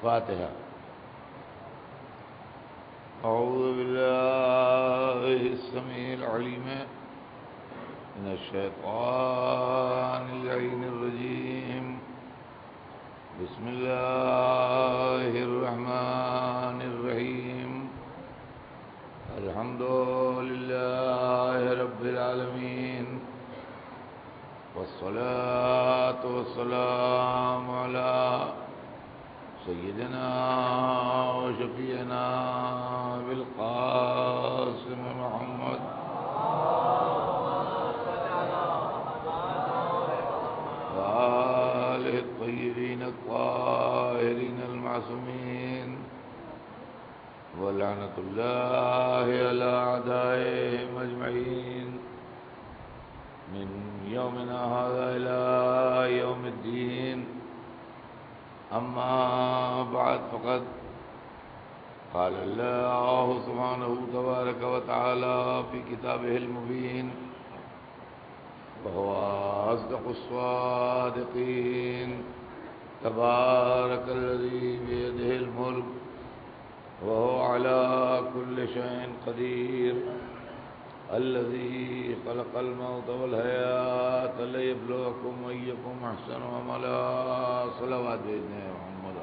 فاتحہ۔ اعوذ باللہ السمیع العلیم من الشیطان اللعین الرجیم، بسم اللہ الرحمن الرحیم، الحمد للہ رب العالمین، والصلاة والسلام علی سیدنا وشفیعنا بالقاسم محمد وآلہ الطیبین الطاہرین المعصومین، ولعنۃ اللہ علی اعدائہم اجمعین من یومنا ھذا الی یوم الدین۔ اما بعد فقد قال اللہ سبحانہ تبارک وتعالی فی کتابہ المبین وهو اصدق الصادقین، تبارک الذی بیدہ الملک وهو على كل شيء قدیر، الذي خلق الموت والحیاة ليبلوکم ایکم احسن عملا۔ صلوات بھیجنے ہیں محمد۔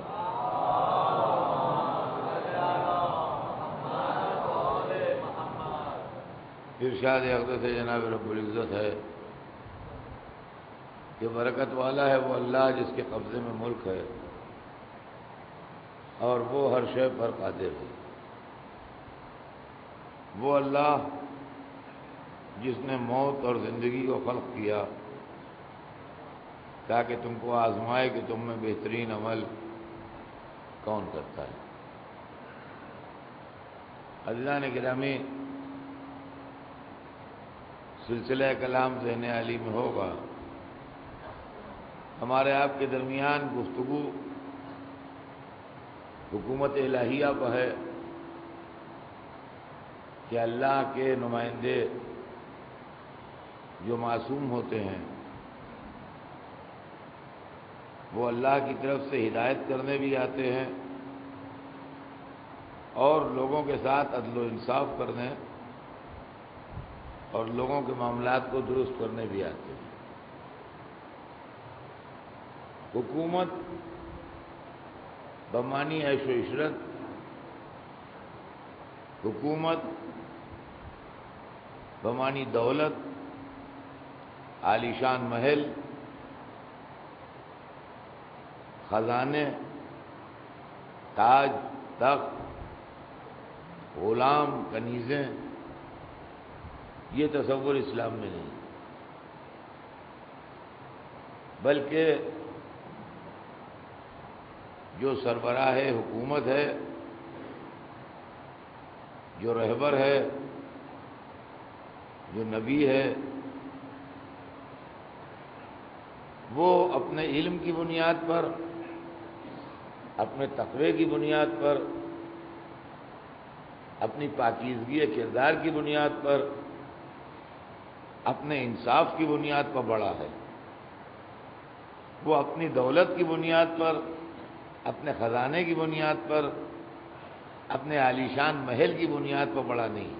ارشاد اقدس جناب رب العزت ہے کہ برکت والا ہے وہ اللہ جس کے قبضے میں ملک ہے اور وہ ہر شے پر قادر ہے۔ وہ اللہ جس نے موت اور زندگی کو خلق کیا تاکہ تم کو آزمائے کہ تم میں بہترین عمل کون کرتا ہے۔ عزیزان گرامی، سلسلہ کلام ذہن علی میں ہوگا، ہمارے آپ کے درمیان گفتگو حکومت الہیہ پر ہے کہ اللہ کے نمائندے جو معصوم ہوتے ہیں وہ اللہ کی طرف سے ہدایت کرنے بھی آتے ہیں اور لوگوں کے ساتھ عدل و انصاف کرنے اور لوگوں کے معاملات کو درست کرنے بھی آتے ہیں۔ حکومت بمانی عیش و عشرت، حکومت بمانی دولت، عالیشان محل، خزانے، تاج، تخت، غلام، کنیزیں، یہ تصور اسلام میں نہیں، بلکہ جو سربراہ حکومت ہے، جو رہبر ہے، جو نبی ہے، وہ اپنے علم کی بنیاد پر، اپنے تقوی کی بنیاد پر، اپنی پاکیزگی کردار کی بنیاد پر، اپنے انصاف کی بنیاد پر بڑا ہے۔ وہ اپنی دولت کی بنیاد پر، اپنے خزانے کی بنیاد پر، اپنے عالیشان محل کی بنیاد پر بڑا نہیں۔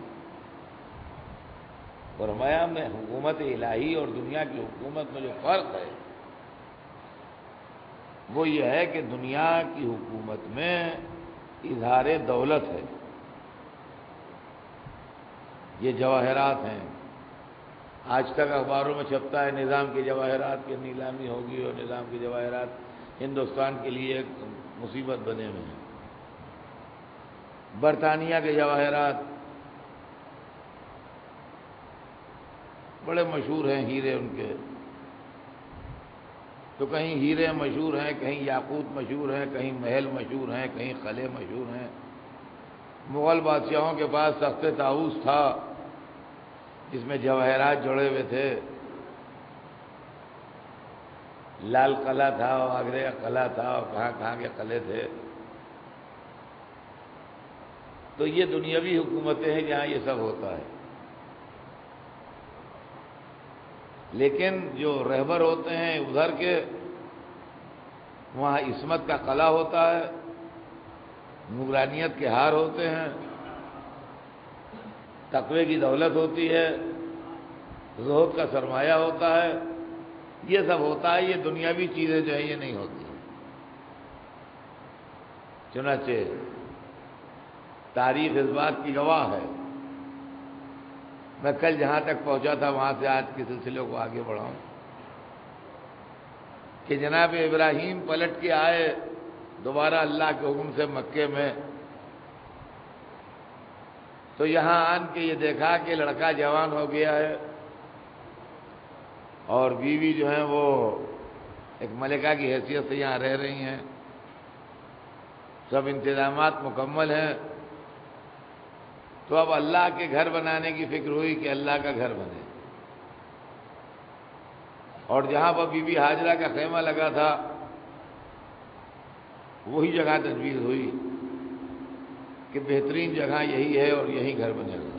فرمایا میں حکومت الہی اور دنیا کی حکومت میں جو فرق ہے وہ یہ ہے کہ دنیا کی حکومت میں اظہار دولت ہے، یہ جواہرات ہیں۔ آج تک اخباروں میں چھپتا ہے نظام کے جواہرات کی نیلامی ہوگی اور نظام کے جواہرات ہندوستان کے لیے ایک مصیبت بنے ہوئے ہیں۔ برطانیہ کے جواہرات بڑے مشہور ہیں، ہیرے ان کے، تو کہیں ہیرے مشہور ہیں، کہیں یاقوت مشہور ہیں، کہیں محل مشہور ہیں، کہیں قلعے مشہور ہیں۔ مغل بادشاہوں کے پاس تخت طاؤس تھا جس میں جواہرات جڑے ہوئے تھے، لال قلعہ تھا اور آگرے کا قلعہ تھا اور کہاں کہاں کے قلعے تھے۔ تو یہ دنیاوی حکومتیں ہیں جہاں یہ سب ہوتا ہے، لیکن جو رہبر ہوتے ہیں ادھر کے، وہاں عصمت کا قلعہ ہوتا ہے نورانیت کے ہار ہوتے ہیں، تقوی کی دولت ہوتی ہے، زہد کا سرمایہ ہوتا ہے، یہ سب ہوتا ہے۔ یہ دنیاوی چیزیں جو ہیں یہ نہیں ہوتی۔ چنانچہ تاریخ اس بات کی گواہ ہے۔ میں کل جہاں تک پہنچا تھا وہاں سے آج کے سلسلے کو آگے بڑھاؤں کہ جناب ابراہیم پلٹ کے آئے دوبارہ اللہ کے حکم سے مکے میں، تو یہاں آن کے یہ دیکھا کہ لڑکا جوان ہو گیا ہے اور بیوی جو ہیں وہ ایک ملکہ کی حیثیت سے یہاں رہ رہی ہیں، سب انتظامات مکمل ہیں۔ تو اب اللہ کے گھر بنانے کی فکر ہوئی کہ اللہ کا گھر بنے، اور جہاں پر بی بی ہاجرہ کا خیمہ لگا تھا وہی جگہ تجویز ہوئی کہ بہترین جگہ یہی ہے اور یہی گھر بنے گا۔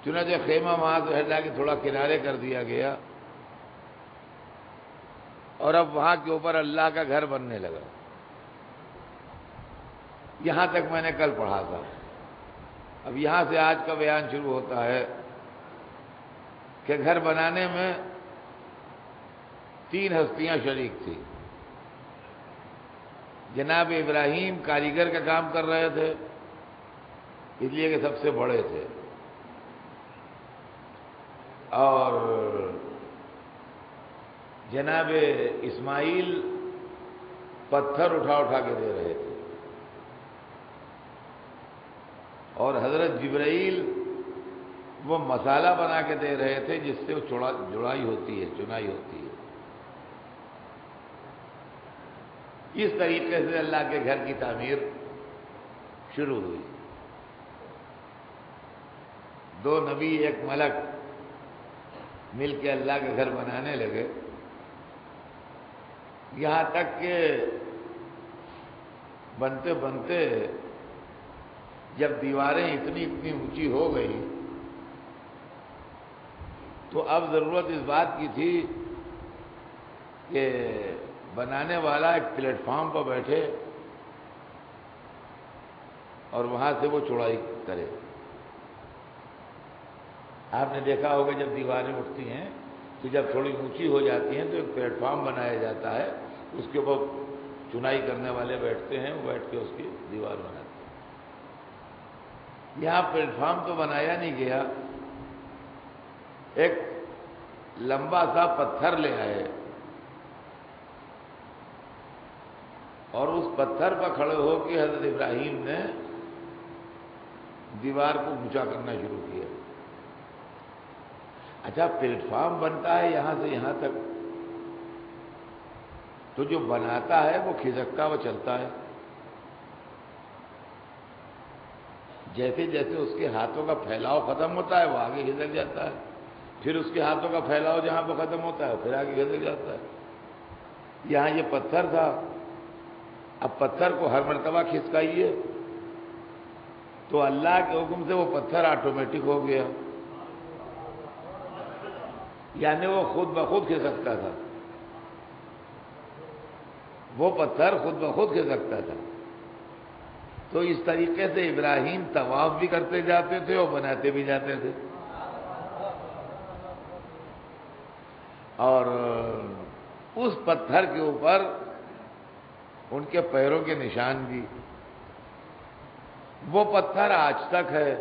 چنانچہ خیمہ وہاں سے ہٹا کے تھوڑا کنارے کر دیا گیا اور اب وہاں کے اوپر اللہ کا گھر بننے لگا۔ یہاں تک میں نے کل پڑھا تھا۔ اب یہاں سے آج کا بیان شروع ہوتا ہے کہ گھر بنانے میں 3 ہستیاں شریک تھیں۔ جناب ابراہیم کاریگر کا کام کر رہے تھے، اس لیے کہ سب سے بڑے تھے، اور جناب اسماعیل پتھر اٹھا اٹھا کے دے رہے تھے، اور حضرت جبرائیل وہ مسالہ بنا کے دے رہے تھے جس سے وہ جڑائی ہوتی ہے، چنائی ہوتی ہے۔ اس طریقے سے اللہ کے گھر کی تعمیر شروع ہوئی۔ 2 نبی 1 ملک مل کے اللہ کے گھر بنانے لگے، یہاں تک کہ بنتے بنتے جب دیواریں اتنی اونچی ہو گئی تو اب ضرورت اس بات کی تھی کہ بنانے والا ایک پلیٹ فارم پر بیٹھے اور وہاں سے وہ چوڑائی کرے۔ آپ نے دیکھا ہوگا جب دیواریں اٹھتی ہیں تو جب تھوڑی اونچی ہو جاتی ہیں تو ایک پلیٹ فارم بنایا جاتا ہے، اس کے اوپر چنائی کرنے والے بیٹھتے ہیں، وہ بیٹھ کے اس کی دیوار بناتے ہیں۔ یہاں پلیٹ فارم تو بنایا نہیں گیا، ایک لمبا سا پتھر لے آئے اور اس پتھر پر کھڑے ہو کے حضرت ابراہیم نے دیوار کو اونچا کرنا شروع کیا۔ اچھا، پلیٹ فارم بنتا ہے یہاں سے یہاں تک، تو جو بناتا ہے وہ کھسکتا وہ چلتا ہے، جیسے جیسے اس کے ہاتھوں کا پھیلاؤ ختم ہوتا ہے وہ آگے کھسک جاتا ہے، پھر اس کے ہاتھوں کا پھیلاؤ جہاں پہ ختم ہوتا ہے پھر آگے کھسک جاتا ہے۔ یہاں یہ پتھر تھا، اب پتھر کو ہر مرتبہ کھسکائیے تو اللہ کے حکم سے وہ پتھر آٹومیٹک ہو گیا، یعنی وہ خود بخود کھسکتا تھا، وہ پتھر خود بخود کھسکتا تھا۔ تو اس طریقے سے ابراہیم طواف بھی کرتے جاتے تھے اور بناتے بھی جاتے تھے، اور اس پتھر کے اوپر ان کے پیروں کے نشان بھی۔ وہ پتھر آج تک ہے،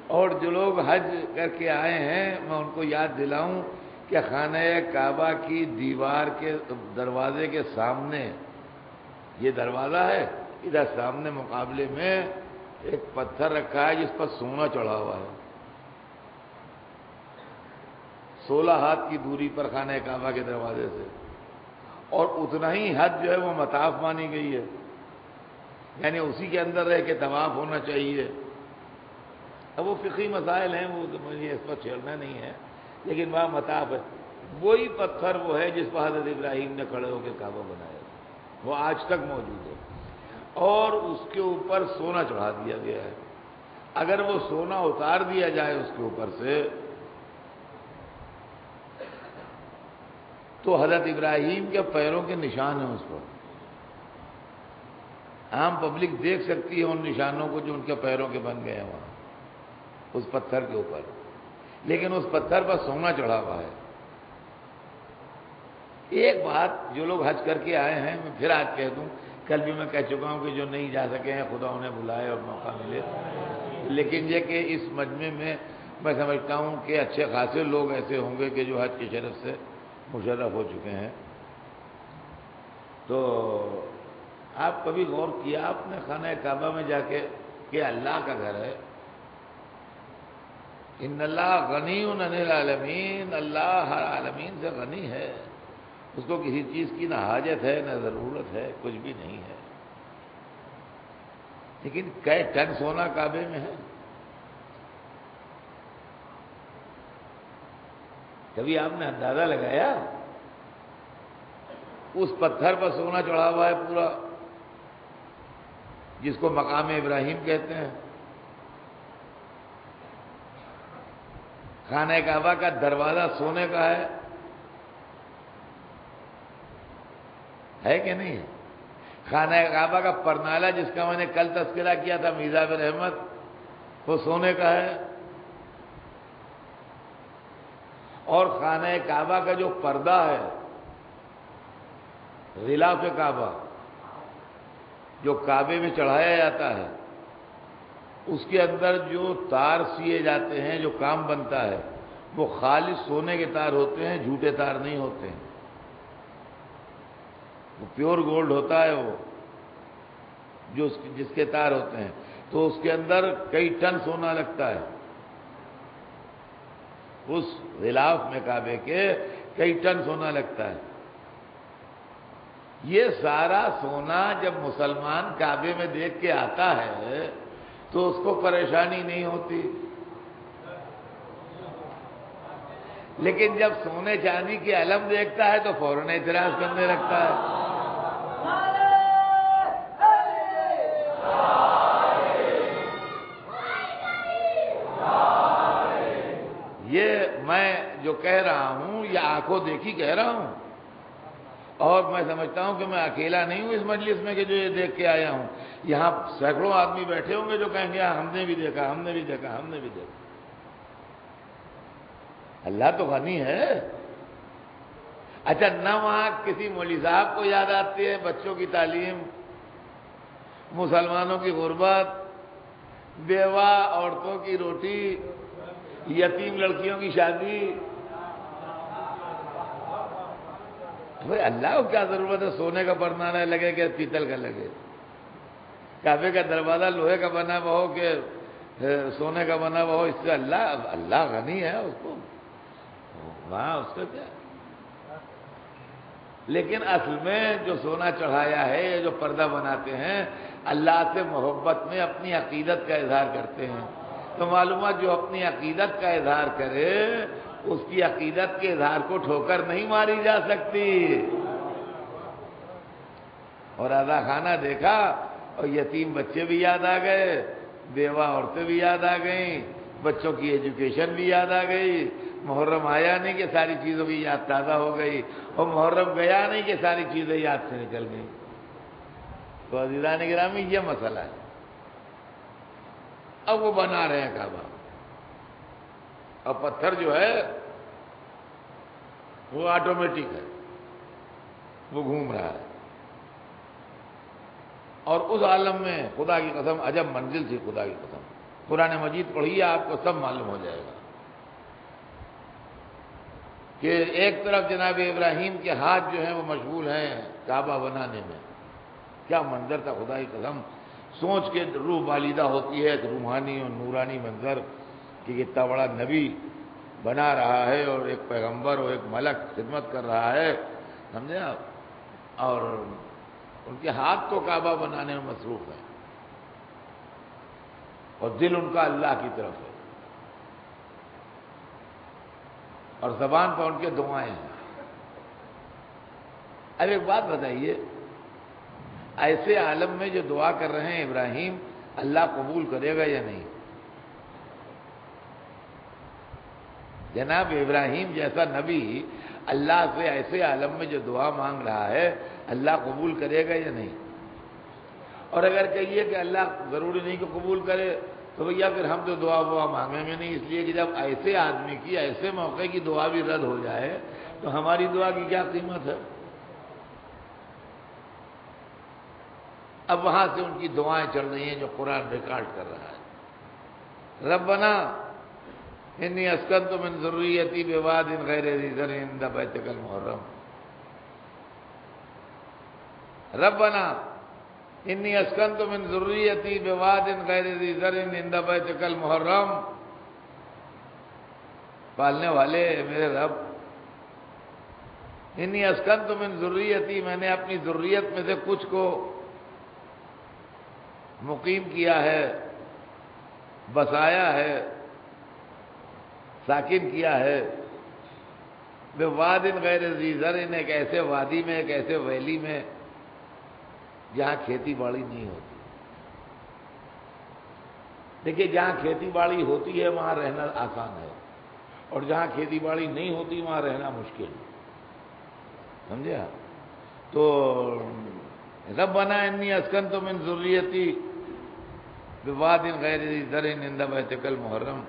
اور جو لوگ حج کر کے آئے ہیں میں ان کو یاد دلاؤں کہ خانہ کعبہ کی دیوار کے دروازے کے سامنے یہ دروازہ ہے، ادھر سامنے مقابلے میں ایک پتھر رکھا ہے جس پر سونا چڑھا ہوا ہے، 16 ہاتھ کی دوری پر خانہ کعبہ کے دروازے سے، اور اتنا ہی حد جو ہے وہ مطاف مانی گئی ہے، یعنی اسی کے اندر رہ کے طواف ہونا چاہیے۔ اب وہ فقہی مسائل ہیں، وہ مجھے اس پر چھیڑنا نہیں ہے، لیکن وہاں مطاف ہے۔ وہی پتھر وہ ہے جس پر حضرت ابراہیم نے کھڑے ہو کے کعبہ بنایا، وہ آج تک موجود ہے، اور اس کے اوپر سونا چڑھا دیا گیا ہے۔ اگر وہ سونا اتار دیا جائے اس کے اوپر سے تو حضرت ابراہیم کے پیروں کے نشان ہیں اس پر، عام پبلک دیکھ سکتی ہے ان نشانوں کو جو ان کے پیروں کے بن گئے ہیں وہاں اس پتھر کے اوپر، لیکن اس پتھر پر سونا چڑھا ہوا ہے۔ ایک بات، جو لوگ حج کر کے آئے ہیں، میں پھر آج کہہ دوں، کل بھی میں کہہ چکا ہوں کہ جو نہیں جا سکے ہیں خدا انہیں بلائے اور موقع ملے، لیکن یہ کہ اس مجمع میں سمجھتا ہوں کہ اچھے خاصے لوگ ایسے ہوں گے کہ جو حج کے شرف سے مشرف ہو چکے ہیں۔ تو آپ کبھی غور کیا آپ نے خانہ کعبہ میں جا کے کہ اللہ کا گھر ہے؟ ان اللہ غنی عن العالمین، اللہ ہر عالمین سے غنی ہے، اس کو کسی چیز کی نہ حاجت ہے نہ ضرورت ہے، کچھ بھی نہیں ہے، لیکن کئی ٹن سونا کعبے میں ہے۔ کبھی آپ نے اندازہ لگایا؟ اس پتھر پر سونا چڑھا ہوا ہے پورا، جس کو مقام ابراہیم کہتے ہیں۔ خانہ کعبہ کا دروازہ سونے کا ہے کہ نہیں ہے؟ خانہ کعبہ کا پرنالہ جس کا میں نے کل تذکرہ کیا تھا، میزاب رحمت، وہ سونے کا ہے۔ اور خانہ کعبہ کا جو پردہ ہے، غلاف کعبہ، جو کعبے میں چڑھایا جاتا ہے، اس کے اندر جو تار سیے جاتے ہیں، جو کام بنتا ہے، وہ خالص سونے کے تار ہوتے ہیں، جھوٹے تار نہیں ہوتے ہیں، وہ پیور گولڈ ہوتا ہے، وہ جو جس کے تار ہوتے ہیں، تو اس کے اندر کئی ٹن سونا لگتا ہے۔ اس غلاف میں کعبے کے کئی ٹن سونا لگتا ہے۔ یہ سارا سونا جب مسلمان کعبے میں دیکھ کے آتا ہے تو اس کو پریشانی نہیں ہوتی، لیکن جب سونے چاندی کے علم دیکھتا ہے تو فوراً اعتراض کرنے لگتا ہے۔ یہ میں جو کہہ رہا ہوں یہ آنکھوں دیکھی کہہ رہا ہوں، اور میں سمجھتا ہوں کہ میں اکیلا نہیں ہوں اس مجلس میں کہ جو یہ دیکھ کے آیا ہوں۔ یہاں سینکڑوں آدمی بیٹھے ہوں گے جو کہیں گے ہم نے بھی دیکھا، ہم نے بھی دیکھا، ہم نے بھی دیکھا۔ اللہ تو غنی ہے۔ اچھا، نہ وہاں کسی مولوی صاحب کو یاد آتی ہے بچوں کی تعلیم، مسلمانوں کی غربت، بیوہ عورتوں کی روٹی، یتیم لڑکیوں کی شادی؟ بھائی اللہ کو کیا ضرورت ہے سونے کا پرنالہ لگے کہ پیتل کا لگے؟ کعبے کا دروازہ لوہے کا بنا ہوا ہو کہ سونے کا بنا ہوا ہو، اس سے اللہ غنی ہے، اس کو وہاں اس کا کیا۔ لیکن اصل میں جو سونا چڑھایا ہے، جو پردہ بناتے ہیں، اللہ سے محبت میں اپنی عقیدت کا اظہار کرتے ہیں۔ تو معلومات جو اپنی عقیدت کا اظہار کرے، اس کی عقیدت کے اظہار کو ٹھوکر نہیں ماری جا سکتی۔ اور رضا خانہ دیکھا اور یتیم بچے بھی یاد آ گئے، بیوہ عورتیں بھی یاد آ گئیں، بچوں کی ایجوکیشن بھی یاد آ گئی۔ محرم آیا نہیں کہ ساری چیزوں کی یاد تازہ ہو گئی، اور محرم گیا نہیں کہ ساری چیزیں یاد سے نکل گئیں۔ تو عزیزان گرامی، یہ مسئلہ ہے۔ اب وہ بنا رہے ہیں کعبہ، اور پتھر جو ہے وہ آٹومیٹک ہے، وہ گھوم رہا ہے، اور اس عالم میں خدا کی قسم عجب منزل تھی، خدا کی قسم۔ قرآن مجید پڑھیے، آپ کو سب معلوم ہو جائے گا کہ ایک طرف جناب ابراہیم کے ہاتھ جو ہیں وہ مشغول ہیں کعبہ بنانے میں۔ کیا منظر تھا خدا کی قسم، سوچ کے روح بالیدہ ہوتی ہے، ایک روحانی اور نورانی منظر کہ کتنا بڑا نبی بنا رہا ہے اور ایک پیغمبر اور ایک ملک خدمت کر رہا ہے، سمجھے آپ؟ اور ان کے ہاتھ تو کعبہ بنانے میں مصروف ہے، اور دل ان کا اللہ کی طرف ہے، اور زبان پر ان کے دعائیں ہیں۔ اب ایک بات بتائیے، ایسے عالم میں جو دعا کر رہے ہیں ابراہیم، اللہ قبول کرے گا یا نہیں؟ جناب ابراہیم جیسا نبی اللہ سے ایسے عالم میں جو دعا مانگ رہا ہے، اللہ قبول کرے گا یا نہیں؟ اور اگر کہیے کہ اللہ ضروری نہیں کہ قبول کرے تو بھیا پھر ہم تو دعا مانگیں گے نہیں، اس لیے کہ جب ایسے آدمی کی ایسے موقع کی دعا بھی رد ہو جائے تو ہماری دعا کی کیا قیمت ہے؟ اب وہاں سے ان کی دعائیں چل رہی ہیں جو قرآن ریکارڈ کر رہا ہے۔ ربنا انی اسکنت من ذریتی بواد غیر ذی زرع عند بیتک المحرم، ربنا انی اسکنت من ذریتی بواد غیر ذی زرع عند بیتک المحرم، پالنے والے میرے رب، انی اسکنت من ذریتی، میں نے اپنی ذریت میں سے کچھ کو مقیم کیا ہے، بسایا ہے، ساکن کیا ہے، بواد غیر ذی زرع، ایک ایسے وادی میں، ایک ایسے ویلی میں جہاں کھیتی باڑی نہیں ہوتی۔ دیکھیے جہاں کھیتی باڑی ہوتی ہے وہاں رہنا آسان ہے، اور جہاں کھیتی باڑی نہیں ہوتی وہاں رہنا مشکل ہے، سمجھے آپ؟ تو ربنا انی اسکنت من ذریتی بواد غیر ذی زرع عند بیتک المحرم،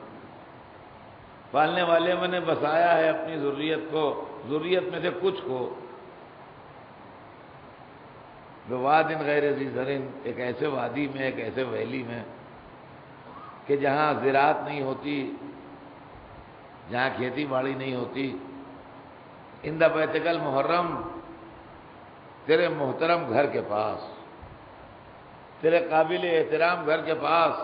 پالنے والے میں نے بسایا ہے اپنی ذریت کو، ذریت میں سے کچھ کو، بواد غیر ذی زرع، ایک ایسے وادی میں، ایک ایسے ویلی میں کہ جہاں زراعت نہیں ہوتی، جہاں کھیتی باڑی نہیں ہوتی، عند بیتک المحرم، تیرے محترم گھر کے پاس، تیرے قابل احترام گھر کے پاس۔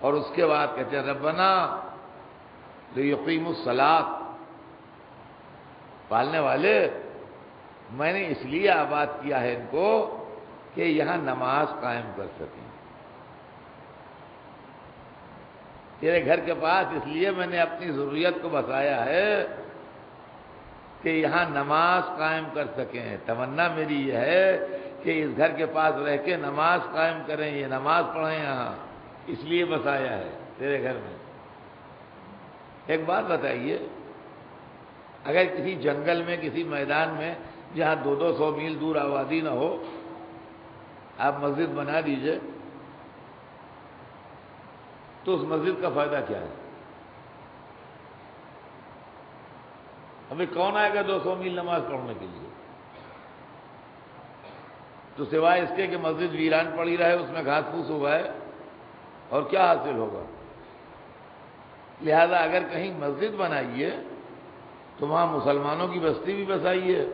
اور اس کے بعد کہتے ہیں ربنا لیقیموا الصلاۃ، پالنے والے میں نے اس لیے آباد کیا ہے ان کو کہ یہاں نماز قائم کر سکیں، تیرے گھر کے پاس اس لیے میں نے اپنی ضروریت کو بسایا ہے کہ یہاں نماز قائم کر سکیں۔ تمنا میری یہ ہے کہ اس گھر کے پاس رہ کے نماز قائم کریں، یہ نماز پڑھیں یہاں، اس لیے بسایا ہے تیرے گھر میں۔ ایک بات بتائیے، اگر کسی جنگل میں، کسی میدان میں جہاں 200 میل دور آبادی نہ ہو، آپ مسجد بنا دیجئے تو اس مسجد کا فائدہ کیا ہے؟ ابھی کون آئے گا 200 میل نماز پڑھنے کے لیے؟ تو سوائے اس کے کہ مسجد ویران پڑی رہے، اس میں گھاس پھوس اگائے، اور کیا حاصل ہوگا؟ لہذا اگر کہیں مسجد بنائیے تو وہاں مسلمانوں کی بستی بھی بسائیے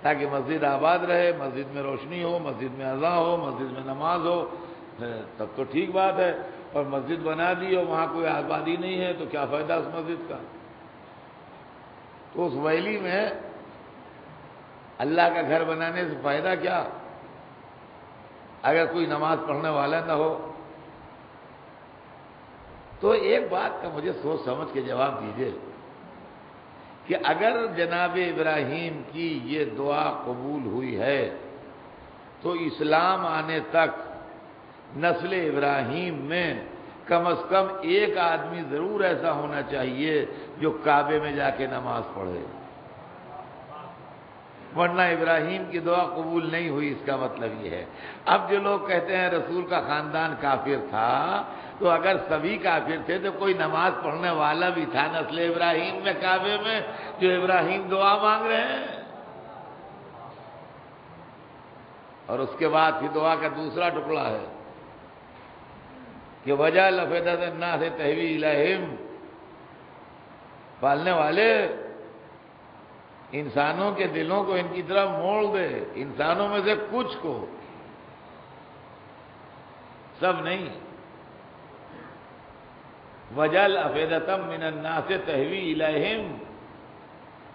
تاکہ مسجد آباد رہے، مسجد میں روشنی ہو، مسجد میں اذان ہو، مسجد میں نماز ہو، تب تو ٹھیک بات ہے۔ اور مسجد بنا دی اور وہاں کوئی آبادی نہیں ہے تو کیا فائدہ اس مسجد کا؟ تو اس ویلی میں اللہ کا گھر بنانے سے فائدہ کیا اگر کوئی نماز پڑھنے والا نہ ہو؟ تو ایک بات کا مجھے سوچ سمجھ کے جواب دیجیے کہ اگر جناب ابراہیم کی یہ دعا قبول ہوئی ہے تو اسلام آنے تک نسل ابراہیم میں کم از کم ایک آدمی ضرور ایسا ہونا چاہیے جو کعبے میں جا کے نماز پڑھے، ورنہ ابراہیم کی دعا قبول نہیں ہوئی، اس کا مطلب یہ ہے۔ اب جو لوگ کہتے ہیں رسول کا خاندان کافر تھا، تو اگر سبھی کافر تھے تو کوئی نماز پڑھنے والا بھی تھا نسل ابراہیم میں کعبے میں جو ابراہیم دعا مانگ رہے ہیں۔ اور اس کے بعد پھر دعا کا دوسرا ٹکڑا ہے کہ وَجَعَلَ أَفْئِدَةَ النَّاسِ تَهْوِي إِلَيْهِمْ، پالنے والے انسانوں کے دلوں کو ان کی طرف موڑ دے، انسانوں میں سے کچھ کو، سب نہیں۔ وَجَعَلْ أَفْئِدَةً مِّنَ النَّاسِ تَهْوِي إِلَيْهِمْ،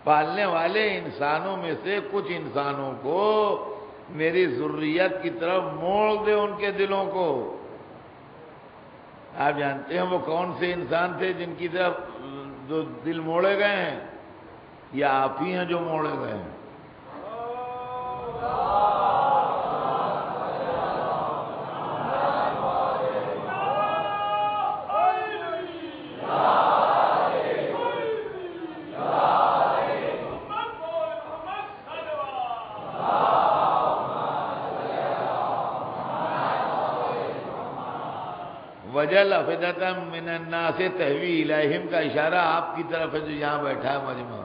پالنے والے انسانوں میں سے کچھ انسانوں کو میری ذریت کی طرف موڑ دے، ان کے دلوں کو۔ آپ جانتے ہیں وہ کون سے انسان تھے جن کی طرف جو دل موڑے گئے ہیں؟ یا آپ ہی ہیں جو موڑے گئے ہیں؟ وجل افئدۃ من الناس تہوی الیہم کا اشارہ آپ کی طرف ہے جو یہاں بیٹھا ہے مجمع،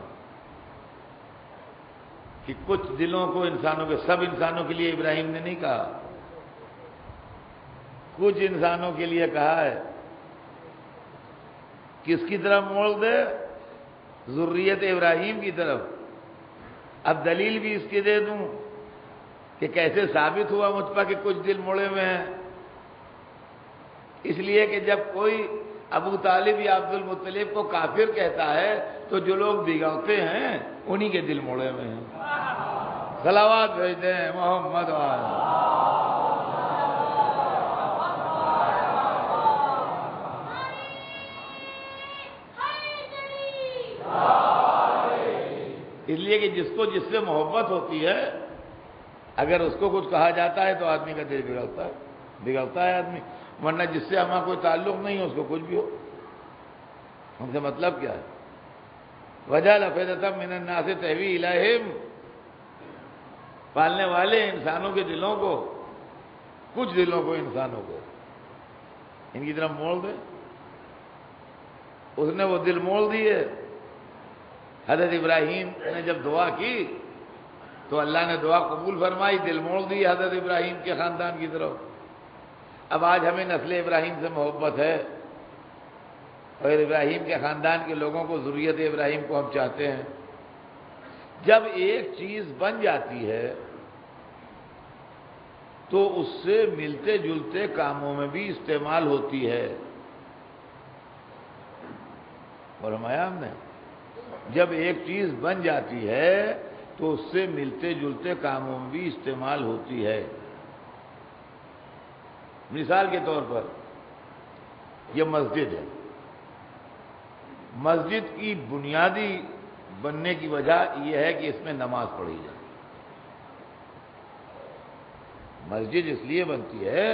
کہ کچھ دلوں کو انسانوں کے، سب انسانوں کے لیے ابراہیم نے نہیں کہا، کچھ انسانوں کے لیے کہا ہے۔ کس کی طرف موڑ دے؟ ذریت ابراہیم کی طرف۔ اب دلیل بھی اس کی دے دوں کہ کیسے ثابت ہوا مجھ پر کہ کچھ دل موڑے ہوئے ہیں۔ اس لیے کہ جب کوئی ابو طالب یا عبد المطلب کو کافر کہتا ہے تو جو لوگ بگڑتے ہیں انہی کے دل موڑے ہوئے ہیں۔ صلوات بھیجتے ہیں محمد وآلہ۔ اس لیے کہ جس کو جس سے محبت ہوتی ہے اگر اس کو کچھ کہا جاتا ہے تو آدمی کا دل بگڑتا ہے آدمی، ورنہ جس سے ہمارا کوئی تعلق نہیں ہے اس کو کچھ بھی ہو، ہم سے مطلب کیا ہے؟ وجعل افئدۃ من الناس تہوی الیہم، پالنے والے انسانوں کے دلوں کو، کچھ دلوں کو، انسانوں کو ان کی طرف موڑ دے۔ اس نے وہ دل موڑ دیے۔ حضرت ابراہیم نے جب دعا کی تو اللہ نے دعا قبول فرمائی، دل موڑ دی حضرت ابراہیم کے خاندان کی طرف۔ اب آج ہمیں نسل ابراہیم سے محبت ہے اور ابراہیم کے خاندان کے لوگوں کو، ذریت ابراہیم کو ہم چاہتے ہیں۔ جب ایک چیز بن جاتی ہے تو اس سے ملتے جلتے کاموں میں بھی استعمال ہوتی ہے۔ فرمایا ہم نے جب ایک چیز بن جاتی ہے تو اس سے ملتے جلتے کاموں میں بھی استعمال ہوتی ہے۔ مثال کے طور پر یہ مسجد ہے، مسجد کی بنیادی بننے کی وجہ یہ ہے کہ اس میں نماز پڑھی جائے۔ مسجد اس لیے بنتی ہے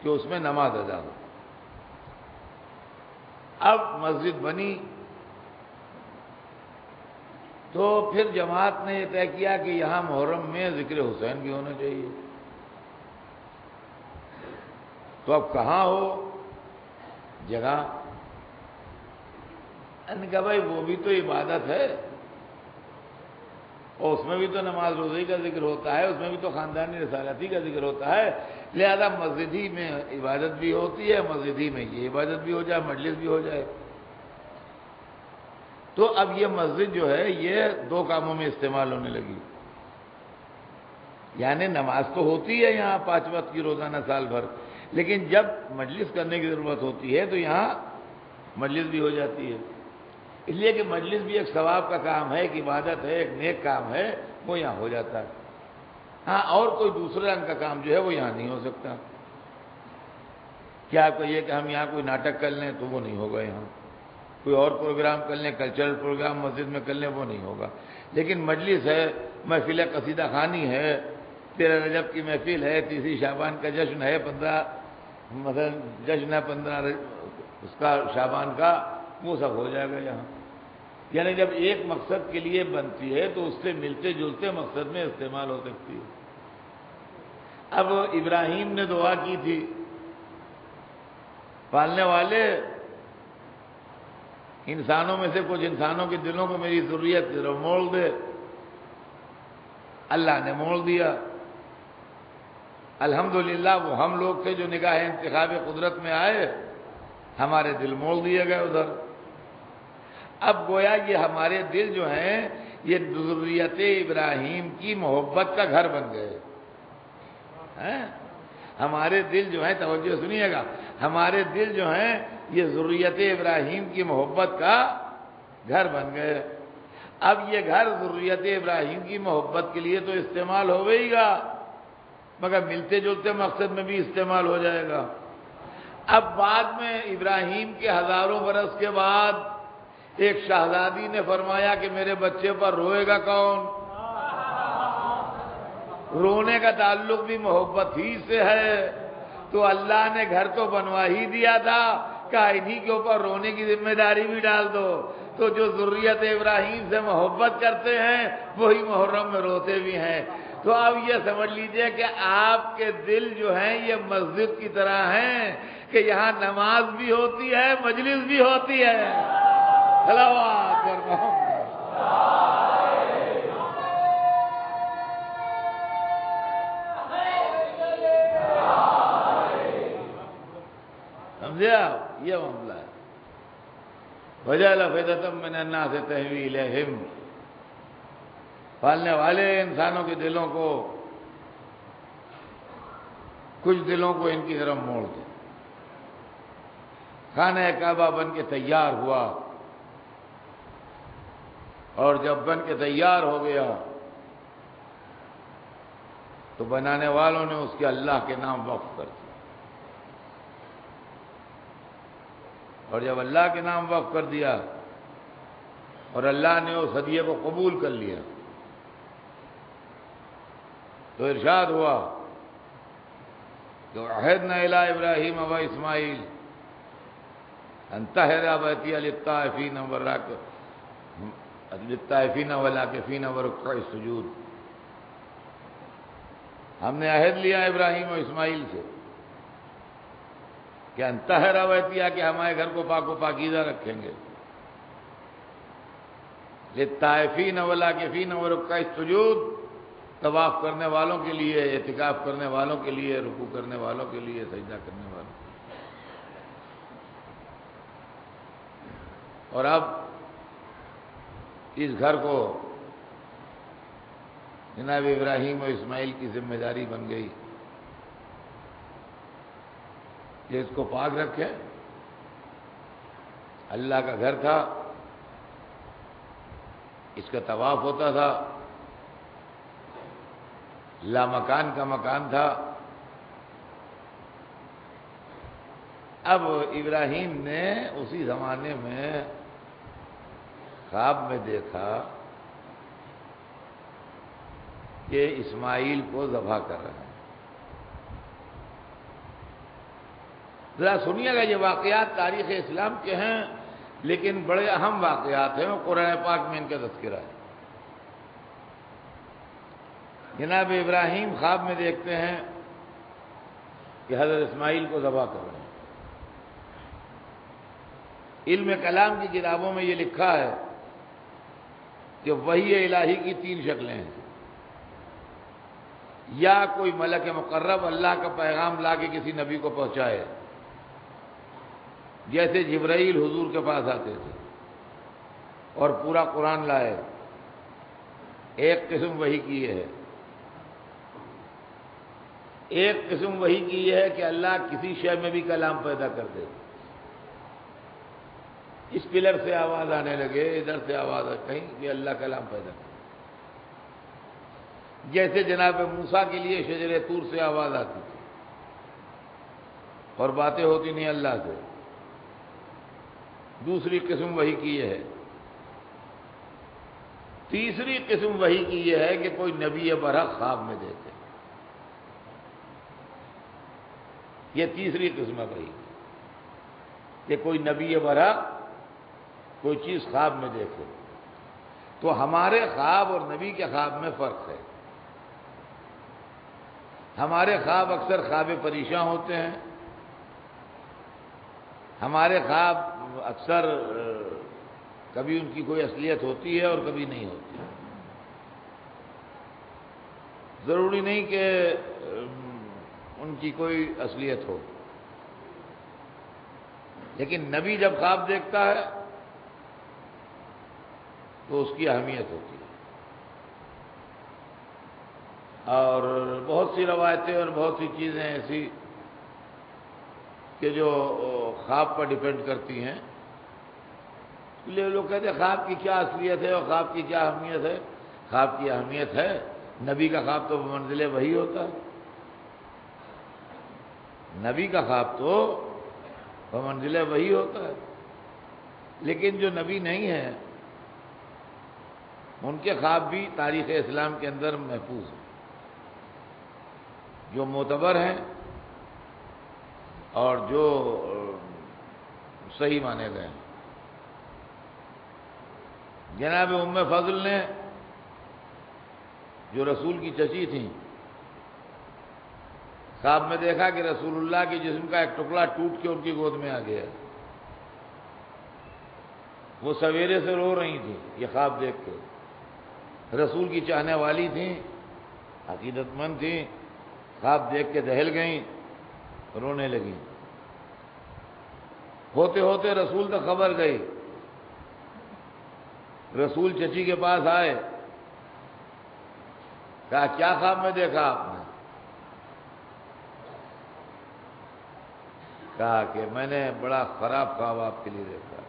کہ اس میں نماز ادا ہو۔ اب مسجد بنی تو پھر جماعت نے یہ طے کیا کہ یہاں محرم میں ذکر حسین بھی ہونا چاہیے۔ تو اب کہاں ہو جگہ؟ ان کا بھائی وہ بھی تو عبادت ہے اور اس میں بھی تو نماز روزے کا ذکر ہوتا ہے، اس میں بھی تو خاندانی رسالتی کا ذکر ہوتا ہے، لہذا مسجد ہی میں عبادت بھی ہوتی ہے، مسجد ہی میں یہ عبادت بھی ہو جائے، مجلس بھی ہو جائے۔ تو اب یہ مسجد جو ہے یہ دو کاموں میں استعمال ہونے لگی، یعنی نماز تو ہوتی ہے یہاں 5 وقت کی روزانہ سال بھر، لیکن جب مجلس کرنے کی ضرورت ہوتی ہے تو یہاں مجلس بھی ہو جاتی ہے۔ اس لیے کہ مجلس بھی ایک ثواب کا کام ہے، ایک عبادت ہے، ایک نیک کام ہے، وہ یہاں ہو جاتا ہے۔ ہاں، اور کوئی دوسرے رنگ کا کام جو ہے وہ یہاں نہیں ہو سکتا۔ کیا آپ کہیے کہ ہم یہاں کوئی ناٹک کر لیں تو وہ نہیں ہوگا، یہاں کوئی اور پروگرام کر لیں، کلچرل پروگرام مسجد میں کر لیں، وہ نہیں ہوگا۔ لیکن مجلس ہے، محفل قصیدہ خوانی ہے، 13 رجب کی محفل ہے، 30 شعبان کا جشن ہے، 15 مثلا جشن ہے 15 اس کا شعبان کا، وہ سب ہو جائے گا یہاں۔ یعنی جب ایک مقصد کے لیے بنتی ہے تو اس سے ملتے جلتے مقصد میں استعمال ہو سکتی ہے۔ اب ابراہیم نے دعا کی تھی، پالنے والے انسانوں میں سے کچھ انسانوں کے دلوں کو میری ذریت کی طرف موڑ دے۔ اللہ نے موڑ دیا۔ الحمدللہ وہ ہم لوگ تھے جو نگاہ انتخاب قدرت میں آئے، ہمارے دل موڑ دیے گئے ادھر۔ اب گویا یہ ہمارے دل جو ہیں یہ ذریت ابراہیم کی محبت کا گھر بن گئے ہیں۔ ہمارے دل جو ہیں، توجہ سنیے گا، ہمارے دل جو ہیں یہ ذریت ابراہیم کی محبت کا گھر بن گئے۔ اب یہ گھر ذریت ابراہیم کی محبت کے لیے تو استعمال ہو گئی گا، مگر ملتے جلتے مقصد میں بھی استعمال ہو جائے گا۔ اب بعد میں ابراہیم کے ہزاروں برس کے بعد ایک شہزادی نے فرمایا کہ میرے بچے پر روئے گا کون؟ رونے کا تعلق بھی محبت ہی سے ہے، تو اللہ نے گھر تو بنوا ہی دیا تھا، کہا انہی کے اوپر رونے کی ذمہ داری بھی ڈال دو۔ تو جو ذریت ابراہیم سے محبت کرتے ہیں وہی محرم میں روتے بھی ہیں۔ تو اب یہ سمجھ لیجئے کہ آپ کے دل جو ہیں یہ مسجد کی طرح ہیں، کہ یہاں نماز بھی ہوتی ہے، مجلس بھی ہوتی ہے۔ صلوات پر محمد۔ سمجھے آپ؟ یہ معاملہ ہے۔ وَجَعَلَ أَفْئِدَةً مِّنَ النَّاسِ تَهْوِي إِلَيْهِمْ، پالنے والے انسانوں کے دلوں کو، کچھ دلوں کو ان کی طرف موڑ دے۔ خانہ کعبہ بن کے تیار ہوا، اور جب بن کے تیار ہو گیا تو بنانے والوں نے اس کے اللہ کے نام وقف کر دیا، اور جب اللہ کے نام وقف کر دیا اور اللہ نے اس ہدیے کو قبول کر لیا تو ارشاد ہوا کہ عہدنا الی ابراہیم و اسماعیل ان طہر بیتی للطائفین والعاکفین ورکع السجود۔ ہم نے عہد لیا ابراہیم و اسماعیل سے کہ ان طہر بیتی، کہ ہمارے گھر کو پاک و پاکیزہ رکھیں گے، للطائفین والعاکفین ورکع السجود، طواف کرنے والوں کے لیے، اعتکاف کرنے والوں کے لیے، رکوع کرنے والوں کے لیے، سجدہ کرنے والوں کے لیے۔ اور اب اس گھر کو جناب ابراہیم و اسماعیل کی ذمہ داری بن گئی کہ اس کو پاک رکھے۔ اللہ کا گھر تھا، اس کا طواف ہوتا تھا، لامکان کا مکان تھا۔ اب ابراہیم نے اسی زمانے میں خواب میں دیکھا کہ اسماعیل کو ذبح کر رہے ہیں۔ ذرا سنیے گا، یہ واقعات تاریخ اسلام کے ہیں لیکن بڑے اہم واقعات ہیں، اور قرآن پاک میں ان کا تذکرہ ہے۔ جناب ابراہیم خواب میں دیکھتے ہیں کہ حضرت اسماعیل کو ذبح کر رہے ہیں۔ علم کلام کی کتابوں میں یہ لکھا ہے کہ وحی الہی کی 3 شکلیں ہیں۔ یا کوئی ملک مقرب اللہ کا پیغام لا کے کسی نبی کو پہنچائے، جیسے جبرائیل حضور کے پاس آتے تھے اور پورا قرآن لائے، ایک قسم وحی کی یہ ہے۔ ایک قسم وحی کی یہ ہے کہ اللہ کسی شے میں بھی کلام پیدا کر دے، اس پلر سے آواز آنے لگے، ادھر سے آواز کہیں کہ اللہ کلام پیدا کر، جیسے جناب موسیٰ کے لیے شجر طور سے آواز آتی تھی اور باتیں ہوتی نہیں اللہ سے۔ دوسری قسم وحی کی یہ ہے۔ تیسری قسم وحی کی یہ ہے کہ کوئی نبی برحق خواب میں دیکھے، یہ تیسری قسم ہے وحی کہ کوئی نبی برحق کوئی چیز خواب میں دیکھے۔ تو ہمارے خواب اور نبی کے خواب میں فرق ہے۔ ہمارے خواب اکثر خواب پریشاں ہوتے ہیں، ہمارے خواب اکثر کبھی ان کی کوئی اصلیت ہوتی ہے اور کبھی نہیں ہوتی۔ ضروری نہیں کہ ان کی کوئی اصلیت ہو، لیکن نبی جب خواب دیکھتا ہے تو اس کی اہمیت ہوتی ہے۔ اور بہت سی روایتیں اور بہت سی چیزیں ایسی کہ جو خواب پر ڈیپینڈ کرتی ہیں، لوگ کہتے ہیں خواب کی کیا اصلیت ہے اور خواب کی کیا اہمیت ہے۔ خواب کی اہمیت ہے، نبی کا خواب تو بمنزل وحی ہوتا ہے، نبی کا خواب تو بمنزل وحی ہوتا ہے، لیکن جو نبی نہیں ہے ان کے خواب بھی تاریخ اسلام کے اندر محفوظ ہیں، جو معتبر ہیں اور جو صحیح مانے گئے ہیں۔ جناب ام فضل نے، جو رسول کی چچی تھیں، خواب میں دیکھا کہ رسول اللہ کے جسم کا ایک ٹکڑا ٹوٹ کے ان کی گود میں آ گیا. وہ سویرے سے رو رہی تھیں یہ خواب دیکھ کے. رسول کی چاہنے والی تھیں، عقیدت مند تھیں، خواب دیکھ کے دہل گئیں، رونے لگیں. ہوتے ہوتے رسول تک خبر گئی. رسول چچی کے پاس آئے، کہا کیا خواب میں دیکھا آپ نے؟ کہا کہ میں نے بڑا خراب خواب آپ کے لیے دیکھا.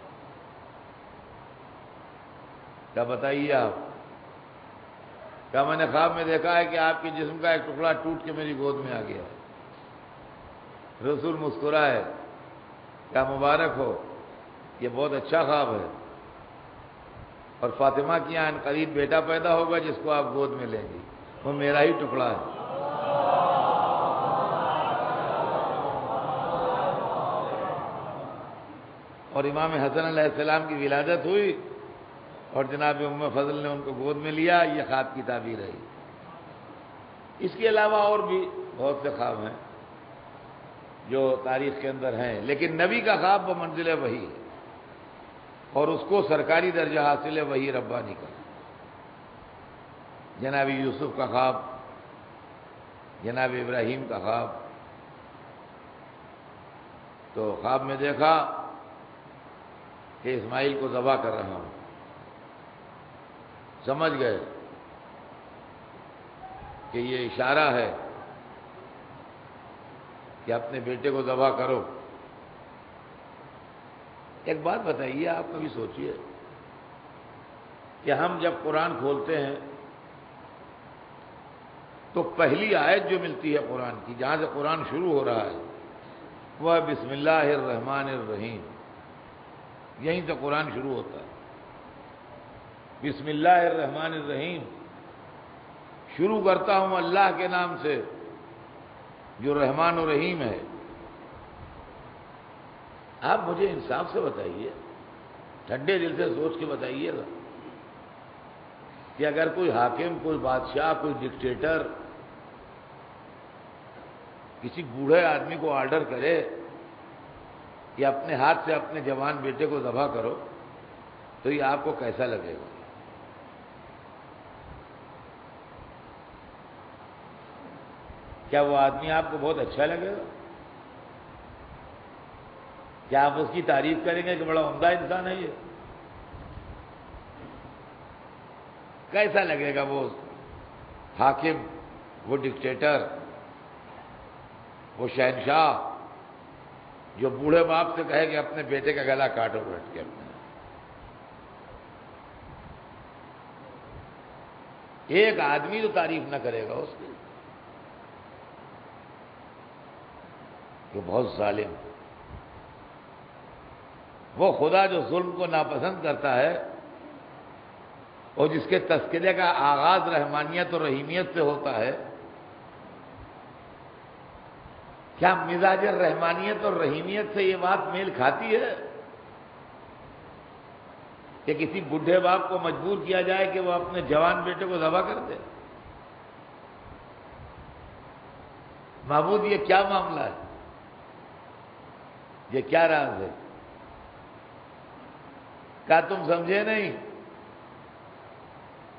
کیا بتائیے آپ؟ کہا میں نے خواب میں دیکھا ہے کہ آپ کے جسم کا ایک ٹکڑا ٹوٹ کے میری گود میں آ گیا. رسول مسکرائے، کیا مبارک ہو، یہ بہت اچھا خواب ہے، اور فاطمہ کی یہاں قریب بیٹا پیدا ہوگا جس کو آپ گود میں لیں گی، وہ میرا ہی ٹکڑا ہے. اور امام حسن علیہ السلام کی ولادت ہوئی اور جناب ام فضل نے ان کو گود میں لیا. یہ خواب کی تعبیر ہے. اس کے علاوہ اور بھی بہت سے خواب ہیں جو تاریخ کے اندر ہیں، لیکن نبی کا خواب بمنزل وحی ہے، اور اس کو سرکاری درجہ حاصل ہے وحی ربانی کا. جناب یوسف کا خواب، جناب ابراہیم کا خواب. تو خواب میں دیکھا کہ اسماعیل کو ذبح کر رہا ہوں. سمجھ گئے کہ یہ اشارہ ہے کہ اپنے بیٹے کو ذبح کرو. ایک بات بتائیے، آپ کبھی سوچئے کہ ہم جب قرآن کھولتے ہیں تو پہلی آیت جو ملتی ہے قرآن کی، جہاں سے قرآن شروع ہو رہا ہے، وہ ہے بسم اللہ الرحمن الرحیم. یہیں سے قرآن شروع ہوتا ہے. بسم اللہ الرحمن الرحیم، شروع کرتا ہوں اللہ کے نام سے جو رحمان و رحیم ہے. آپ مجھے انصاف سے بتائیے، ٹھنڈے دل سے سوچ کے بتائیے گا کہ اگر کوئی حاکم، کوئی بادشاہ، کوئی ڈکٹیٹر کسی بوڑھے آدمی کو آرڈر کرے کہ اپنے ہاتھ سے اپنے جوان بیٹے کو ذبح کرو، تو یہ آپ کو کیسا لگے گا؟ کیا وہ آدمی آپ کو بہت اچھا لگے گا؟ کیا آپ اس کی تعریف کریں گے کہ بڑا عمدہ انسان ہے یہ؟ کیسا لگے گا وہ حاکم، وہ ڈکٹیٹر، وہ شہنشاہ جو بوڑھے باپ سے کہے کہ اپنے بیٹے کا گلا کاٹو بیٹھ کے اپنے؟ ایک آدمی تو تعریف نہ کرے گا اس کی کہ بہت ظالم. وہ خدا جو ظلم کو ناپسند کرتا ہے اور جس کے تذکرے کا آغاز رحمانیت اور رحیمیت سے ہوتا ہے، کیا مزاج رحمانیت اور رحیمیت سے یہ بات میل کھاتی ہے کہ کسی بڈھے باپ کو مجبور کیا جائے کہ وہ اپنے جوان بیٹے کو ذبح کر دے؟ معبود یہ کیا معاملہ ہے؟ یہ کیا راز ہے؟ کیا تم سمجھے نہیں؟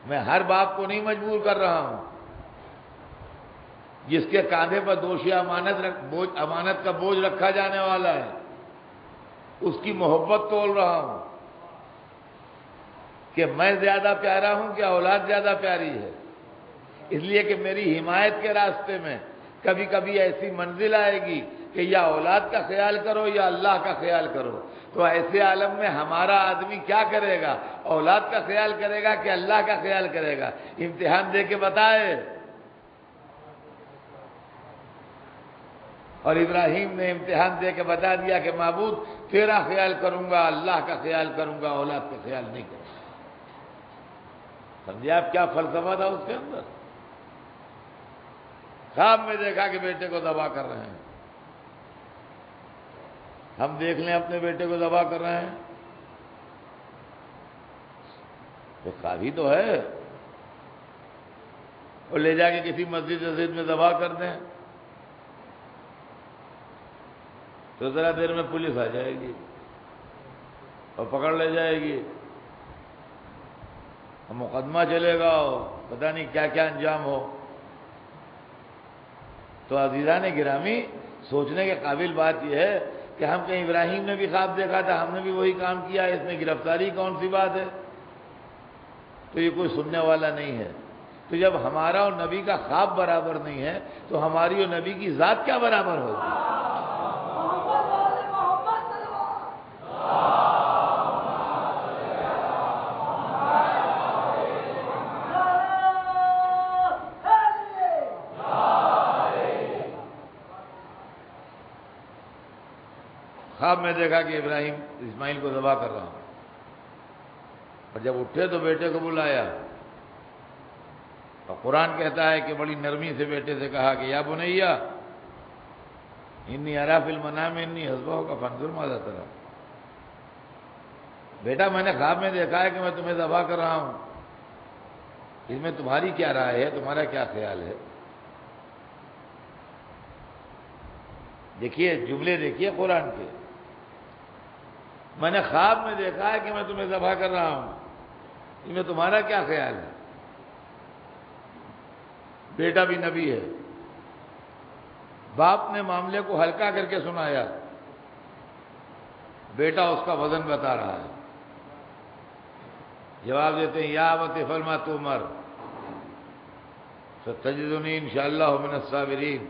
میں ہر باپ کو نہیں مجبور کر رہا ہوں. جس کے کاندھے پر دوشی امانت کا بوجھ رکھا جانے والا ہے، اس کی محبت تول رہا ہوں کہ میں زیادہ پیارا ہوں کہ اولاد زیادہ پیاری ہے. اس لیے کہ میری حمایت کے راستے میں کبھی کبھی ایسی منزل آئے گی کہ یا اولاد کا خیال کرو یا اللہ کا خیال کرو. تو ایسے عالم میں ہمارا آدمی کیا کرے گا؟ اولاد کا خیال کرے گا کہ اللہ کا خیال کرے گا؟ امتحان دے کے بتائے. اور ابراہیم نے امتحان دے کے بتا دیا کہ معبود تیرا خیال کروں گا، اللہ کا خیال کروں گا، اولاد کا خیال نہیں کروں گا. سمجھے آپ کیا فلسفہ تھا اس کے اندر؟ خواب میں دیکھا کہ بیٹے کو ذبح کر رہے ہیں. ہم دیکھ لیں اپنے بیٹے کو ذبح کر رہے ہیں تو خواب ہی تو ہے. اور لے جا کے کسی مسجد میں ذبح کر دیں تو ذرا دیر میں پولیس آ جائے گی اور پکڑ لے جائے گی، اور مقدمہ چلے گا اور پتہ نہیں کیا کیا انجام ہو۔ تو عزیزان گرامی، سوچنے کے قابل بات یہ ہے کہ ہم کہیں ابراہیم نے بھی خواب دیکھا تھا، ہم نے بھی وہی کام کیا، اس میں گرفتاری کون سی بات ہے؟ تو یہ کوئی سننے والا نہیں ہے۔ تو جب ہمارا اور نبی کا خواب برابر نہیں ہے تو ہماری اور نبی کی ذات کیا برابر ہوگی؟ خواب میں دیکھا کہ ابراہیم اسماعیل کو ذبح کر رہا ہوں، اور جب اٹھے تو بیٹے کو بلایا، اور قرآن کہتا ہے کہ بڑی نرمی سے بیٹے سے کہا کہ یا بنیا انی اری فی المنام انی اذبحک فانظر ماذا تری، بیٹا میں نے خواب میں دیکھا ہے کہ میں تمہیں ذبح کر رہا ہوں، اس میں تمہاری کیا رائے ہے، تمہارا کیا خیال ہے؟ دیکھیے جملے دیکھیے قرآن کے، میں نے خواب میں دیکھا ہے کہ میں تمہیں ذبح کر رہا ہوں، اس میں تمہارا کیا خیال ہے؟ بیٹا بھی نبی ہے، باپ نے معاملے کو ہلکا کر کے سنایا، بیٹا اس کا وزن بتا رہا ہے، جواب دیتے ہیں یا ابت افعل ما تؤمر ستجدنی انشاءاللہ من الصابرین،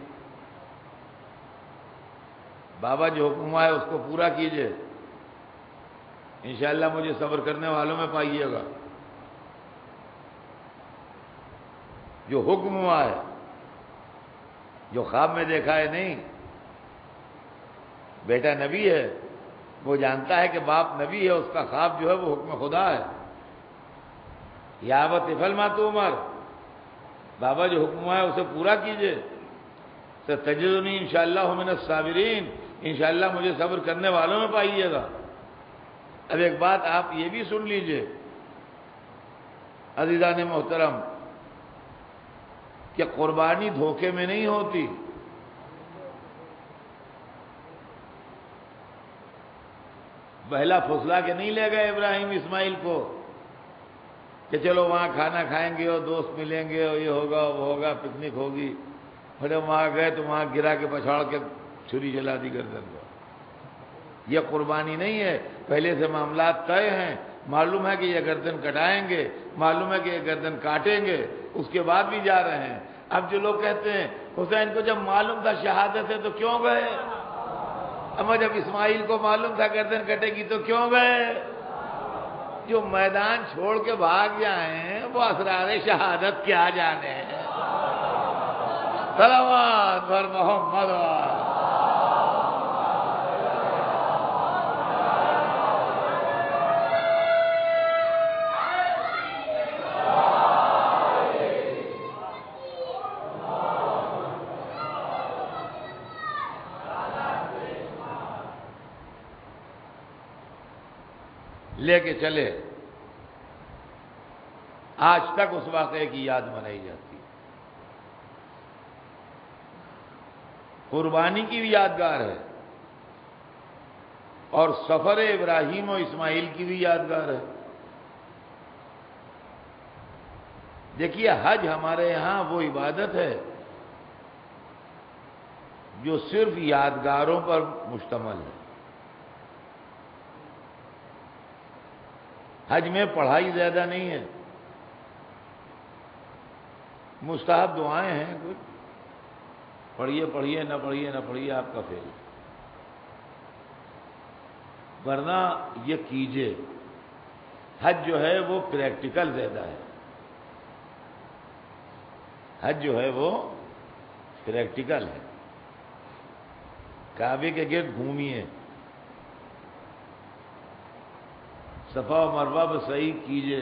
بابا جو حکم ہے اس کو پورا کیجئے، انشاءاللہ مجھے صبر کرنے والوں میں پائیے گا۔ جو حکم ہوا ہے، جو خواب میں دیکھا ہے نہیں، بیٹا نبی ہے، وہ جانتا ہے کہ باپ نبی ہے، اس کا خواب جو ہے وہ حکم خدا ہے۔ یا ابت افعل ما تؤمر، بابا جو حکم ہوا ہے اسے پورا کیجئے، ستجدنی انشاءاللہ من الصابرین، انشاءاللہ مجھے صبر کرنے والوں میں پائیے گا۔ اب ایک بات آپ یہ بھی سن لیجئے عزیزان محترم، کہ قربانی دھوکے میں نہیں ہوتی، بہلا پھسلا کے نہیں لے گئے ابراہیم اسماعیل کو کہ چلو وہاں کھانا کھائیں گے اور دوست ملیں گے اور یہ ہوگا وہ ہوگا، پکنک ہوگی، بڑے وہاں گئے تو وہاں گرا کے پچھاڑ کے چھری چلا دی گردن کو۔ یہ قربانی نہیں ہے، پہلے سے معاملات طے ہیں، معلوم ہے کہ یہ گردن کٹائیں گے، معلوم ہے کہ یہ گردن کاٹیں گے، اس کے بعد بھی جا رہے ہیں۔ اب جو لوگ کہتے ہیں حسین کو جب معلوم تھا شہادت ہے تو کیوں گئے، اما جب اسماعیل کو معلوم تھا گردن کٹے گی تو کیوں گئے؟ جو میدان چھوڑ کے بھاگ جائیں وہ اسرار شہادت کیا جانے ہیں۔ صلوات بر محمد لے کے چلے، آج تک اس واقعے کی یاد منائی جاتی ہے، قربانی کی بھی یادگار ہے، اور سفر ابراہیم و اسماعیل کی بھی یادگار ہے۔ دیکھیے حج ہمارے یہاں وہ عبادت ہے جو صرف یادگاروں پر مشتمل ہے۔ حج میں پڑھائی زیادہ نہیں ہے، مستحب دعائیں ہیں، کچھ پڑھیے پڑھیے نہ پڑھیے نہ پڑھیے آپ کا فیل، ورنہ یہ کیجئے۔ حج جو ہے وہ پریکٹیکل زیادہ ہے، حج جو ہے وہ پریکٹیکل ہے۔ کعبے کے گرد گھومیے، صفا و مروہ پر سعی کیجئے،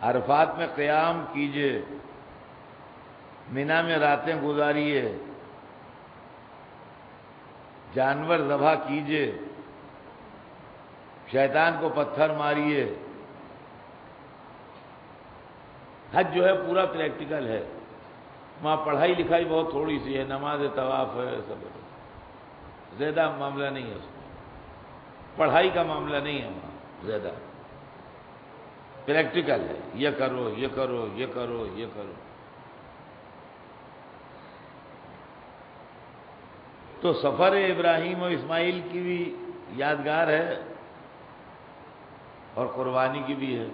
عرفات میں قیام کیجئے، مینا میں راتیں گزاریے، جانور ذبح کیجئے، شیطان کو پتھر ماریے۔ حج جو ہے پورا پریکٹیکل ہے، وہاں پڑھائی لکھائی بہت تھوڑی سی ہے، نماز طواف ہے سب ہے۔ زیادہ معاملہ نہیں ہے اس میں، پڑھائی کا معاملہ نہیں ہے وہاں زیادہ، پریکٹیکل ہے، یہ کرو یہ کرو یہ کرو یہ کرو۔ تو سفر ابراہیم و اسماعیل کی بھی یادگار ہے اور قربانی کی بھی ہے۔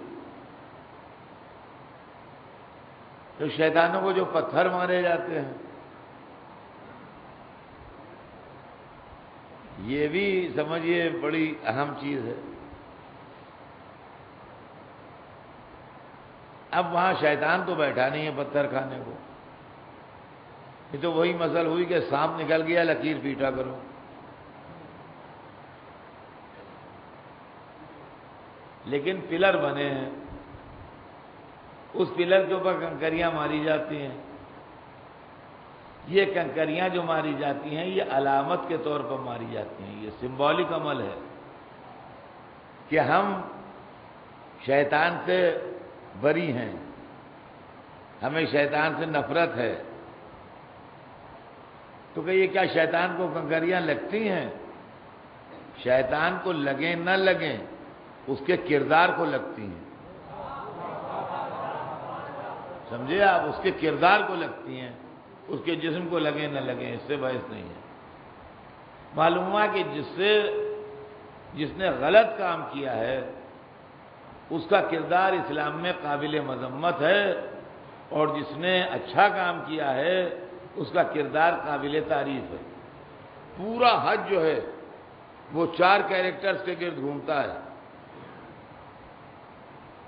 تو شیطانوں کو جو پتھر مارے جاتے ہیں، یہ بھی سمجھیے بڑی اہم چیز ہے۔ اب وہاں شیطان تو بیٹھا نہیں ہے پتھر کھانے کو، یہ تو وہی مسئلہ ہوئی کہ سانپ نکل گیا لکیر پیٹا کرو۔ لیکن پلر بنے ہیں، اس پلر کے اوپر کنکریاں ماری جاتی ہیں۔ یہ کنکریاں جو ماری جاتی ہیں یہ علامت کے طور پر ماری جاتی ہیں، یہ سمبولک عمل ہے کہ ہم شیطان سے بری ہیں، ہمیں شیطان سے نفرت ہے۔ تو کہ یہ کیا شیطان کو کنکریاں لگتی ہیں؟ شیطان کو لگیں نہ لگیں، اس کے کردار کو لگتی ہیں، سمجھے آپ؟ اس کے کردار کو لگتی ہیں، اس کے جسم کو لگیں نہ لگیں، اس سے بحث نہیں ہے۔ معلوم ہوا کہ جس نے غلط کام کیا ہے اس کا کردار اسلام میں قابل مذمت ہے، اور جس نے اچھا کام کیا ہے اس کا کردار قابل تعریف ہے۔ پورا حج جو ہے وہ 4 کیریکٹرز کے گرد گھومتا ہے،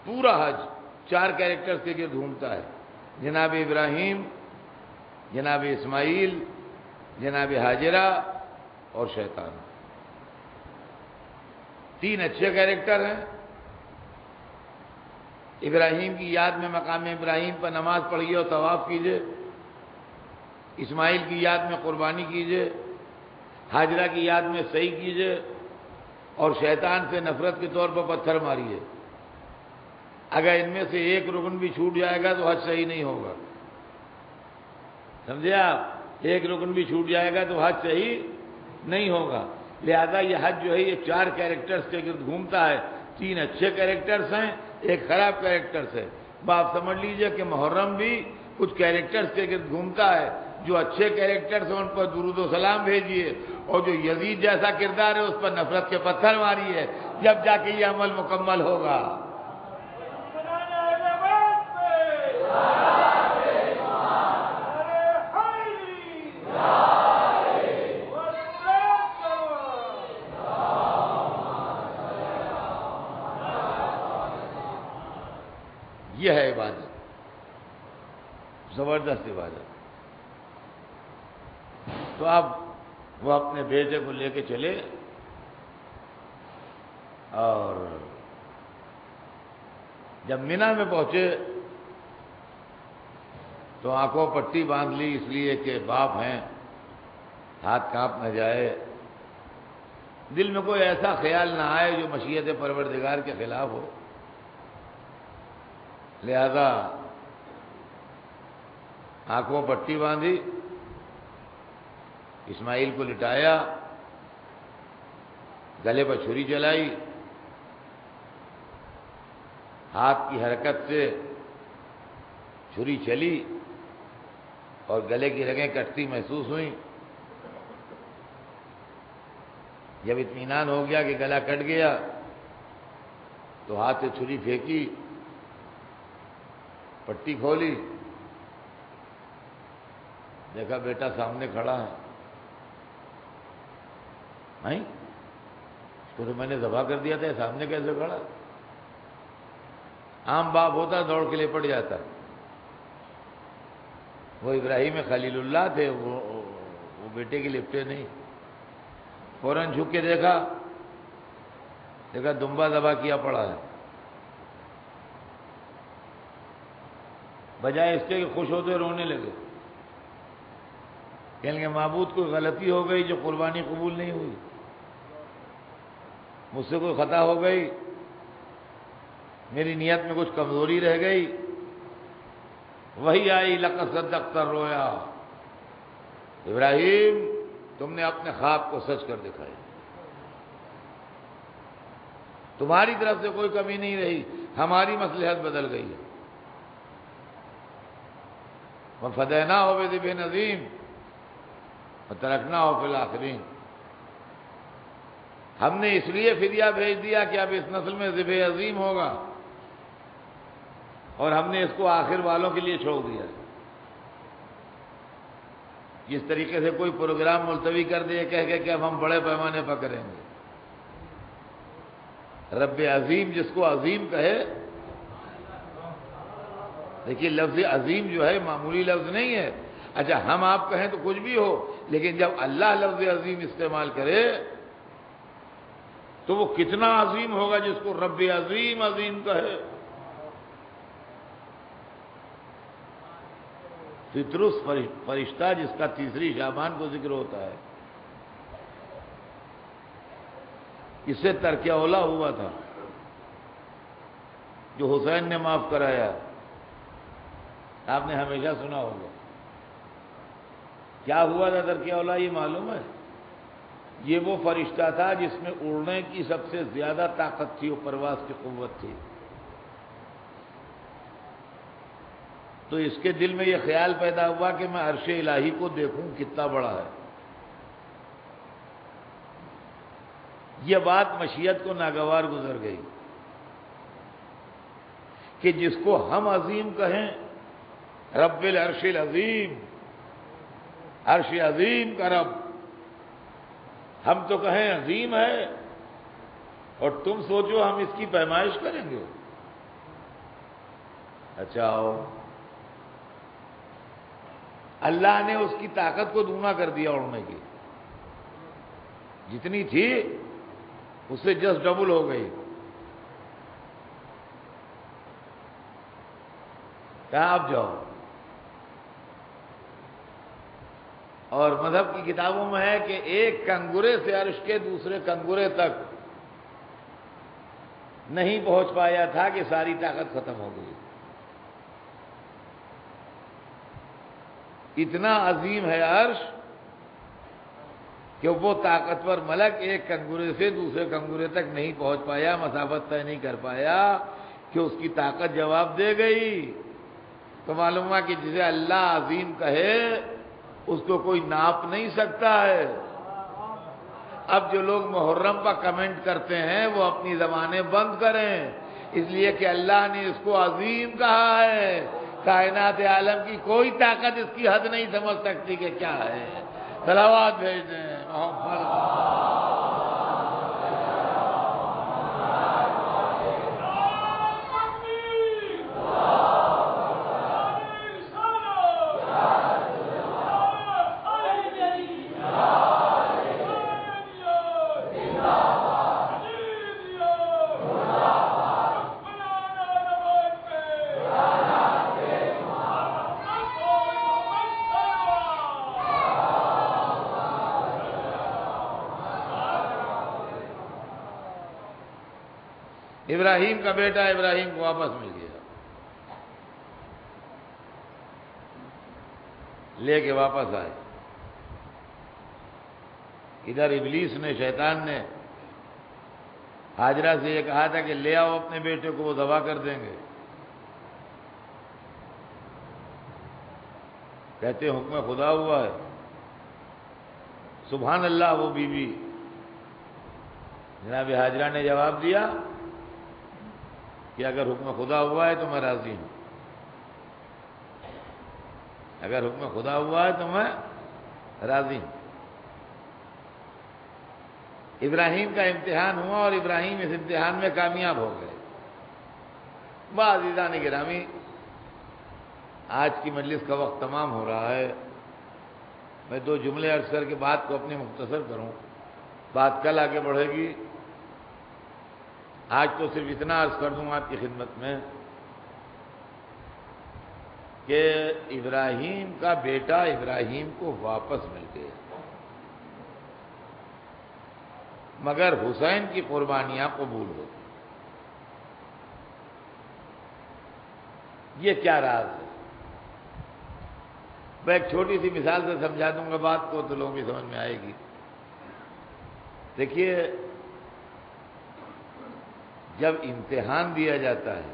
پورا حج 4 کیریکٹرز کے گرد گھومتا ہے، جناب ابراہیم، جناب اسماعیل، جناب ہاجرہ اور شیطان۔ 3 اچھے کیریکٹر ہیں۔ ابراہیم کی یاد میں مقام ابراہیم پر نماز پڑھیے اور طواف کیجئے، اسماعیل کی یاد میں قربانی کیجئے، ہاجرہ کی یاد میں سعی کیجئے، اور شیطان سے نفرت کے طور پر پتھر ماریے۔ اگر ان میں سے ایک رکن بھی چھوٹ جائے گا تو حج صحیح نہیں ہوگا، سمجھے آپ؟ ایک رکن بھی چھوٹ جائے گا تو حج صحیح نہیں ہوگا۔ لہذا یہ حج جو ہے یہ 4 کیریکٹرز کے گرد گھومتا ہے، 3 اچھے کیریکٹرز ہیں، ایک خراب کیریکٹرز ہے۔ آپ سمجھ لیجئے کہ محرم بھی کچھ کیریکٹرز کے گرد گھومتا ہے۔ جو اچھے کیریکٹرز ہیں ان پر درود و سلام بھیجیے، اور جو یزید جیسا کردار ہے اس پر نفرت کے پتھر ماریے، جب جا کے یہ عمل مکمل ہوگا۔ یہ ہے عبادت، زبردست عبادت۔ تو اب وہ اپنے بیٹے کو لے کے چلے اور جب مینا میں پہنچے تو آنکھوں پٹی باندھ لی، اس لیے کہ باپ ہیں، ہاتھ کانپ نہ جائے، دل میں کوئی ایسا خیال نہ آئے جو مشیت پروردگار کے خلاف ہو۔ لہذا آنکھوں پٹی باندھی، اسماعیل کو لٹایا، گلے پر چھری چلائی، ہاتھ کی حرکت سے چھری چلی اور گلے کی رگیں کٹتی محسوس ہوئیں۔ جب اطمینان ہو گیا کہ گلا کٹ گیا تو ہاتھ سے چھری پھینکی، پٹی کھولی، دیکھا بیٹا سامنے کھڑا ہے۔ نہیں، اس کو تو میں نے ذبح کر دیا تھا، سامنے کیسے کھڑا؟ عام باپ ہوتا دوڑ کے لیے پڑ جاتا۔ وہ ابراہیم خلیل اللہ تھے، وہ بیٹے کے لپٹے نہیں، فوراً جھک کے دیکھا دمبا ذبح کیا پڑا ہے۔ بجائے اس کے کہ خوش ہوتے رونے لگے، کہنے لگے معبود کوئی غلطی ہو گئی جو قربانی قبول نہیں ہوئی، مجھ سے کوئی خطا ہو گئی، میری نیت میں کچھ کمزوری رہ گئی۔ وہی آئی لقد صدقت الرؤیا، ابراہیم تم نے اپنے خواب کو سچ کر دکھایا، تمہاری طرف سے کوئی کمی نہیں رہی، ہماری مصلحت بدل گئی ہے۔ وَفَدَيْنَاهُ بِذِبْحٍ عَظِيمٍ وَتَرَكْنَاهُ فِي الْآخِرِينَ۔ ہم نے اس لیے فدیہ بھیج دیا کہ اب اس نسل میں ذبح عظیم ہوگا، اور ہم نے اس کو آخر والوں کے لیے چھوڑ دیا۔ جس طریقے سے کوئی پروگرام ملتوی کر دے کہہ کے کہ اب ہم بڑے پیمانے پر کریں گے، رب عظیم جس کو عظیم کہے، دیکھیے لفظ عظیم جو ہے معمولی لفظ نہیں ہے۔ اچھا ہم آپ کہیں تو کچھ بھی ہو، لیکن جب اللہ لفظ عظیم استعمال کرے تو وہ کتنا عظیم ہوگا جس کو رب عظیم عظیم کہے۔ فطرس فرشتہ جس کا تیسری شعبان کو ذکر ہوتا ہے، اس سے ترک اولا ہوا تھا جو حسین نے معاف کرایا، آپ نے ہمیشہ سنا ہوگا۔ کیا ہوا تھا ترک اولا یہ معلوم ہے؟ یہ وہ فرشتہ تھا جس میں اڑنے کی سب سے زیادہ طاقت تھی اور پرواز کی قوت تھی، تو اس کے دل میں یہ خیال پیدا ہوا کہ میں عرش الہی کو دیکھوں کتنا بڑا ہے۔ یہ بات مشیت کو ناگوار گزر گئی کہ جس کو ہم عظیم کہیں، رب العرش العظیم، عرش عظیم کا رب، ہم تو کہیں عظیم ہے اور تم سوچو ہم اس کی پیمائش کریں گے۔ اچھا آؤ، اللہ نے اس کی طاقت کو دونا کر دیا اڑنے کی، جتنی تھی اس سے جسٹ ڈبل ہو گئی۔ کہاں آپ جاؤ، اور مذہب کی کتابوں میں ہے کہ ایک کنگورے سے عرش کے دوسرے کنگورے تک نہیں پہنچ پایا تھا کہ ساری طاقت ختم ہو گئی۔ اتنا عظیم ہے عرش کہ وہ طاقتور ملک ایک کنگورے سے دوسرے کنگورے تک نہیں پہنچ پایا، مسافت طے نہیں کر پایا کہ اس کی طاقت جواب دے گئی۔ تو معلوم ہوا کہ جسے اللہ عظیم کہے اس کو کوئی ناپ نہیں سکتا ہے۔ اب جو لوگ محرم پر کمنٹ کرتے ہیں وہ اپنی زبانیں بند کریں، اس لیے کہ اللہ نے اس کو عظیم کہا ہے۔ کائنات عالم کی کوئی طاقت اس کی حد نہیں سمجھ سکتی کہ کیا ہے۔ صلوات بھیج دیں محمد۔ ابراہیم کا بیٹا ابراہیم کو واپس مل گیا، لے کے واپس آئے۔ ادھر ابلیس نے، شیطان نے ہاجرہ سے یہ کہا تھا کہ لے آؤ اپنے بیٹے کو، وہ ذبح کر دیں گے۔ کہتے حکم خدا ہوا ہے۔ سبحان اللہ، وہ بی بی جناب ہاجرہ نے جواب دیا کہ اگر حکم خدا ہوا ہے تو میں راضی ہوں، اگر حکم خدا ہوا ہے تو میں راضی ہوں۔ ابراہیم کا امتحان ہوا اور ابراہیم اس امتحان میں کامیاب ہو گئے۔ عزیزان گرامی، آج کی مجلس کا وقت تمام ہو رہا ہے، میں دو جملے عرض کر کے بات کو اپنی مختصر کروں، بات کل آگے بڑھے گی۔ آج تو صرف اتنا عرض کر دوں آپ کی خدمت میں کہ ابراہیم کا بیٹا ابراہیم کو واپس مل گیا، مگر حسین کی قربانیاں قبول ہو۔ یہ کیا راز ہے؟ میں ایک چھوٹی سی مثال سے سمجھا دوں گا بات کو تو لوگوں کی سمجھ میں آئے گی۔ دیکھیے، جب امتحان دیا جاتا ہے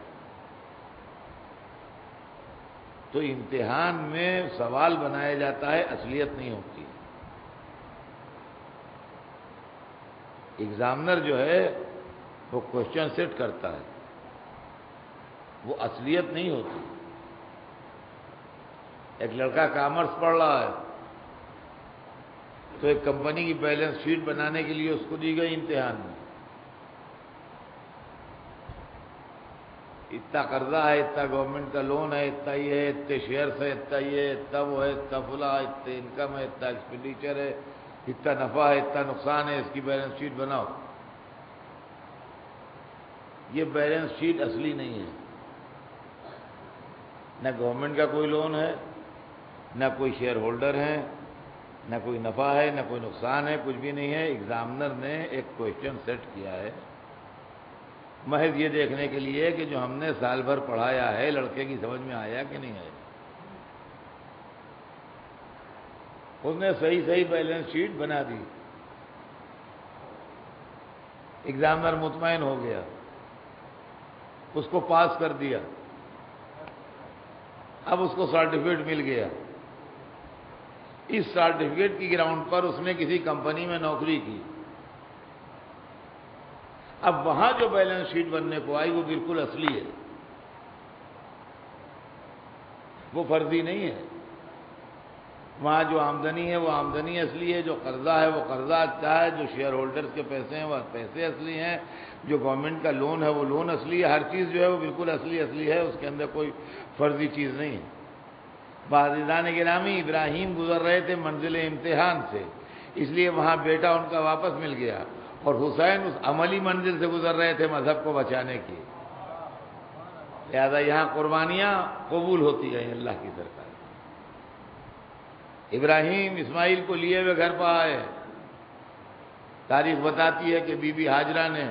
تو امتحان میں سوال بنایا جاتا ہے، اصلیت نہیں ہوتی۔ ایگزامنر جو ہے وہ کوشچن سیٹ کرتا ہے، وہ اصلیت نہیں ہوتی۔ ایک لڑکا کامرس پڑھ رہا ہے تو ایک کمپنی کی بیلنس شیٹ بنانے کے لیے اس کو دی گئی امتحان میں، اتنا قرضہ ہے، اتنا گورنمنٹ کا لون ہے، اتنا یہ ہے، اتنے شیئرس ہے، اتنا یہ ہے، اتنا وہ ہے، اتنا فلاں، اتنا انکم ہے، اتنا ایکسپینڈیچر ہے، اتنا نفع ہے، اتنا نقصان ہے، اس کی بیلنس شیٹ بناؤ۔ یہ بیلنس شیٹ اصلی نہیں ہے، نہ گورنمنٹ کا کوئی لون ہے، نہ کوئی شیئر ہولڈر ہے، نہ کوئی نفع ہے، نہ کوئی نقصان ہے، کچھ بھی نہیں ہے۔ ایگزامنر نے ایک کوشچن سیٹ کیا ہے محض یہ دیکھنے کے لیے کہ جو ہم نے سال بھر پڑھایا ہے لڑکے کی سمجھ میں آیا کہ نہیں آیا۔ اس نے صحیح بیلنس شیٹ بنا دی، ایگزامنر مطمئن ہو گیا، اس کو پاس کر دیا۔ اب اس کو سرٹیفکیٹ مل گیا، اس سرٹیفکیٹ کی گراؤنڈ پر اس نے کسی کمپنی میں نوکری کی۔ اب وہاں جو بیلنس شیٹ بننے کو آئی وہ بالکل اصلی ہے، وہ فرضی نہیں ہے۔ وہاں جو آمدنی ہے وہ آمدنی اصلی ہے، جو قرضہ ہے وہ قرضہ اچھا ہے، جو شیئر ہولڈرز کے پیسے ہیں وہ پیسے اصلی ہیں، جو گورنمنٹ کا لون ہے وہ لون اصلی ہے، ہر چیز جو ہے وہ بالکل اصلی ہے، اس کے اندر کوئی فرضی چیز نہیں ہے۔ عزیزان گرامی، ابراہیم گزر رہے تھے منزل امتحان سے، اس لیے وہاں بیٹا ان کا واپس مل گیا، اور حسین اس عملی منزل سے گزر رہے تھے مذہب کو بچانے کی، لہذا یہاں قربانیاں قبول ہوتی گئیں اللہ کی سرکار۔ ابراہیم اسماعیل کو لیے ہوئے گھر پر آئے، تاریخ بتاتی ہے کہ بی بی ہاجرہ نے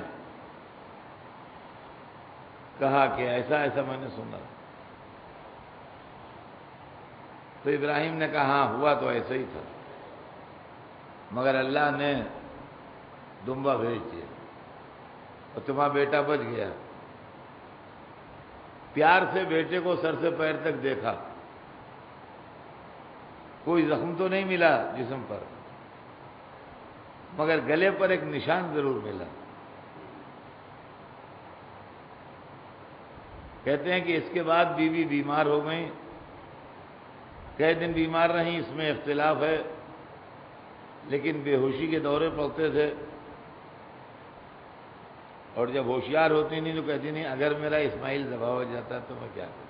کہا کہ ایسا میں نے سنا، تو ابراہیم نے کہا ہاں ہوا تو ایسا ہی تھا، مگر اللہ نے دمبا بھیج دیا اور تمہارا بیٹا بچ گیا۔ پیار سے بیٹے کو سر سے پیر تک دیکھا، کوئی زخم تو نہیں ملا جسم پر، مگر گلے پر ایک نشان ضرور ملا۔ کہتے ہیں کہ اس کے بعد بیوی بیمار ہو گئیں، کئی دن بیمار رہیں، اس میں اختلاف ہے، لیکن بے ہوشی کے دورے پڑتے تھے، اور جب ہوشیار ہوتی نہیں تو کہتی نہیں اگر میرا اسماعیل ذبح ہو جاتا تو میں کیا کروں۔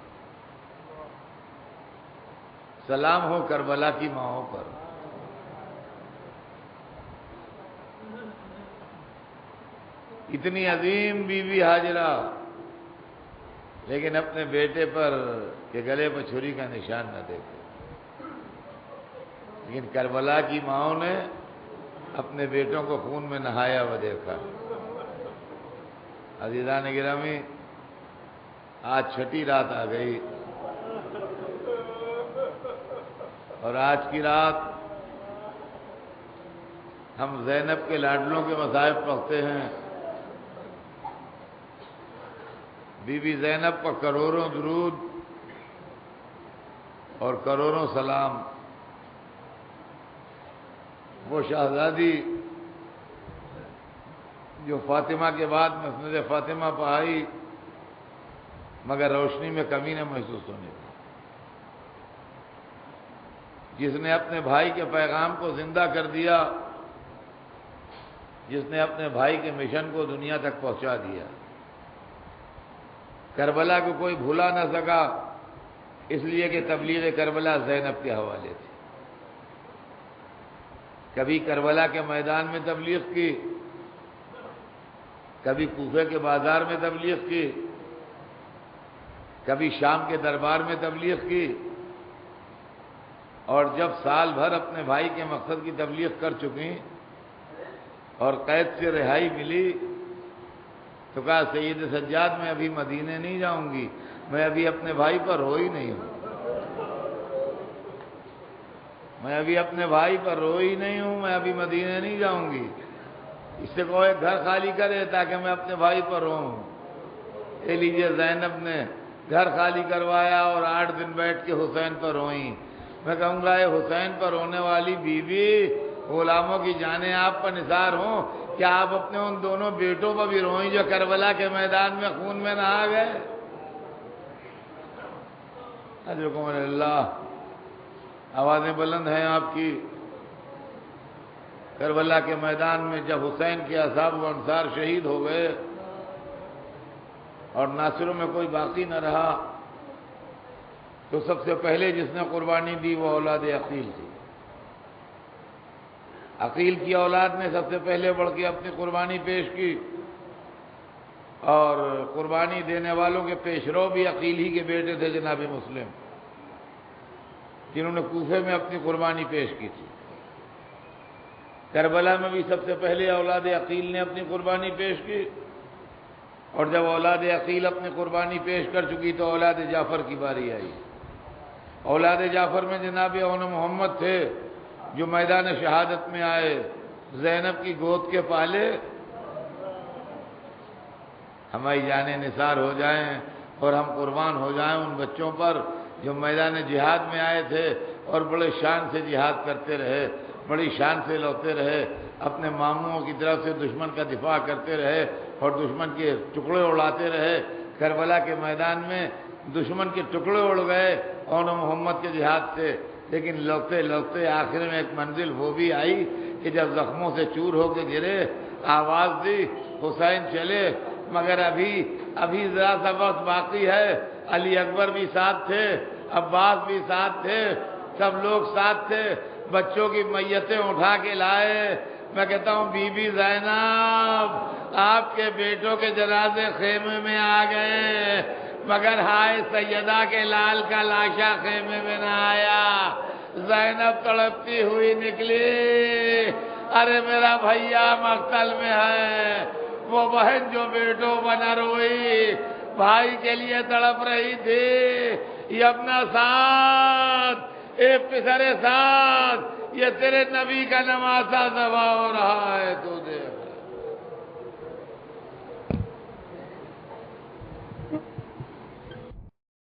سلام ہو کربلا کی ماؤں پر۔ اتنی عظیم بی بی ہاجرہ، لیکن اپنے بیٹے پر کہ گلے پر چھری کا نشان نہ دیکھے، لیکن کربلا کی ماؤں نے اپنے بیٹوں کو خون میں نہایا ہوا دیکھا۔ عزیزان گرامی، آج چھٹی رات آ گئی، اور آج کی رات ہم زینب کے لاڈلوں کے مصائب پڑھتے ہیں۔ بی بی زینب پر کروڑوں درود اور کروڑوں سلام۔ وہ شہزادی جو فاطمہ کے بعد مسند فاطمہ پہ آئی، مگر روشنی میں کمی نہ محسوس ہونے دی، جس نے اپنے بھائی کے پیغام کو زندہ کر دیا، جس نے اپنے بھائی کے مشن کو دنیا تک پہنچا دیا۔ کربلا کو کوئی بھولا نہ سکا، اس لیے کہ تبلیغ کربلا زینب کے حوالے تھی۔ کبھی کربلا کے میدان میں تبلیغ کی، کبھی کوفے کے بازار میں تبلیغ کی، کبھی شام کے دربار میں تبلیغ کی، اور جب سال بھر اپنے بھائی کے مقصد کی تبلیغ کر چکی اور قید سے رہائی ملی تو کہا سید سجاد میں ابھی مدینے نہیں جاؤں گی، میں ابھی اپنے بھائی پر ہو ہی نہیں ہوں۔ میں ابھی اپنے بھائی پر روئی نہیں ہوں، میں ابھی مدینے نہیں جاؤں گی، اس سے کوئی گھر خالی کرے تاکہ میں اپنے بھائی پر روؤں۔ اے لیجیے زینب نے گھر خالی کروایا اور 8 دن بیٹھ کے حسین پر روئیں۔ میں کہوں گا اے حسین پر رونے والی بیوی، غلاموں کی جانیں آپ پر نثار ہوں، کیا آپ اپنے ان دونوں بیٹوں پر بھی روئیں جو کربلا کے میدان میں خون میں نہا گئے؟ اجرکم اللہ، آوازیں بلند ہیں آپ کی۔ کربلا کے میدان میں جب حسین کے اصحاب و انصار شہید ہو گئے اور ناصروں میں کوئی باقی نہ رہا، تو سب سے پہلے جس نے قربانی دی وہ اولاد عقیل تھی۔ عقیل کی اولاد نے سب سے پہلے بڑھ کے اپنی قربانی پیش کی، اور قربانی دینے والوں کے پیشرو بھی عقیل ہی کے بیٹے تھے جناب مسلم، جنہوں نے کوفے میں اپنی قربانی پیش کی تھی۔ کربلا میں بھی سب سے پہلے اولاد عقیل نے اپنی قربانی پیش کی، اور جب اولاد عقیل اپنی قربانی پیش کر چکی تو اولاد جعفر کی باری آئی۔ اولاد جعفر میں جناب اون محمد تھے جو میدان شہادت میں آئے، زینب کی گود کے پالے، ہماری جانیں نثار ہو جائیں اور ہم قربان ہو جائیں ان بچوں پر جو میدان جہاد میں آئے تھے اور بڑے شان سے جہاد کرتے رہے، بڑی شان سے لڑتے رہے، اپنے ماموں کی طرف سے دشمن کا دفاع کرتے رہے اور دشمن کے ٹکڑے اڑاتے رہے۔ کربلا کے میدان میں دشمن کے ٹکڑے اڑ گئے اون محمد کے جہاد سے، لیکن لڑتے لڑتے آخر میں ایک منزل وہ بھی آئی کہ جب زخموں سے چور ہو کے گرے، آواز دی حسین چلے، مگر ابھی ذرا سا وقت باقی ہے۔ علی اکبر بھی ساتھ تھے، عباس بھی ساتھ تھے، سب لوگ ساتھ تھے، بچوں کی میتیں اٹھا کے لائے۔ میں کہتا ہوں بی بی زینب آپ کے بیٹوں کے جنازے خیمے میں آ گئے، مگر ہائے سیدہ کے لال کا لاشا خیمے میں نہ آیا۔ زینب تڑپتی ہوئی نکلی، ارے میرا بھیا مقتل میں ہے۔ وہ بہن جو بیٹوں بنا روئی، بھائی کے لیے تڑپ رہی تھی، یہ اپنا ساتھ، اے پسر ساتھ، یہ تیرے نبی کا نواسا ذبح ہو رہا ہے، تو دیکھ۔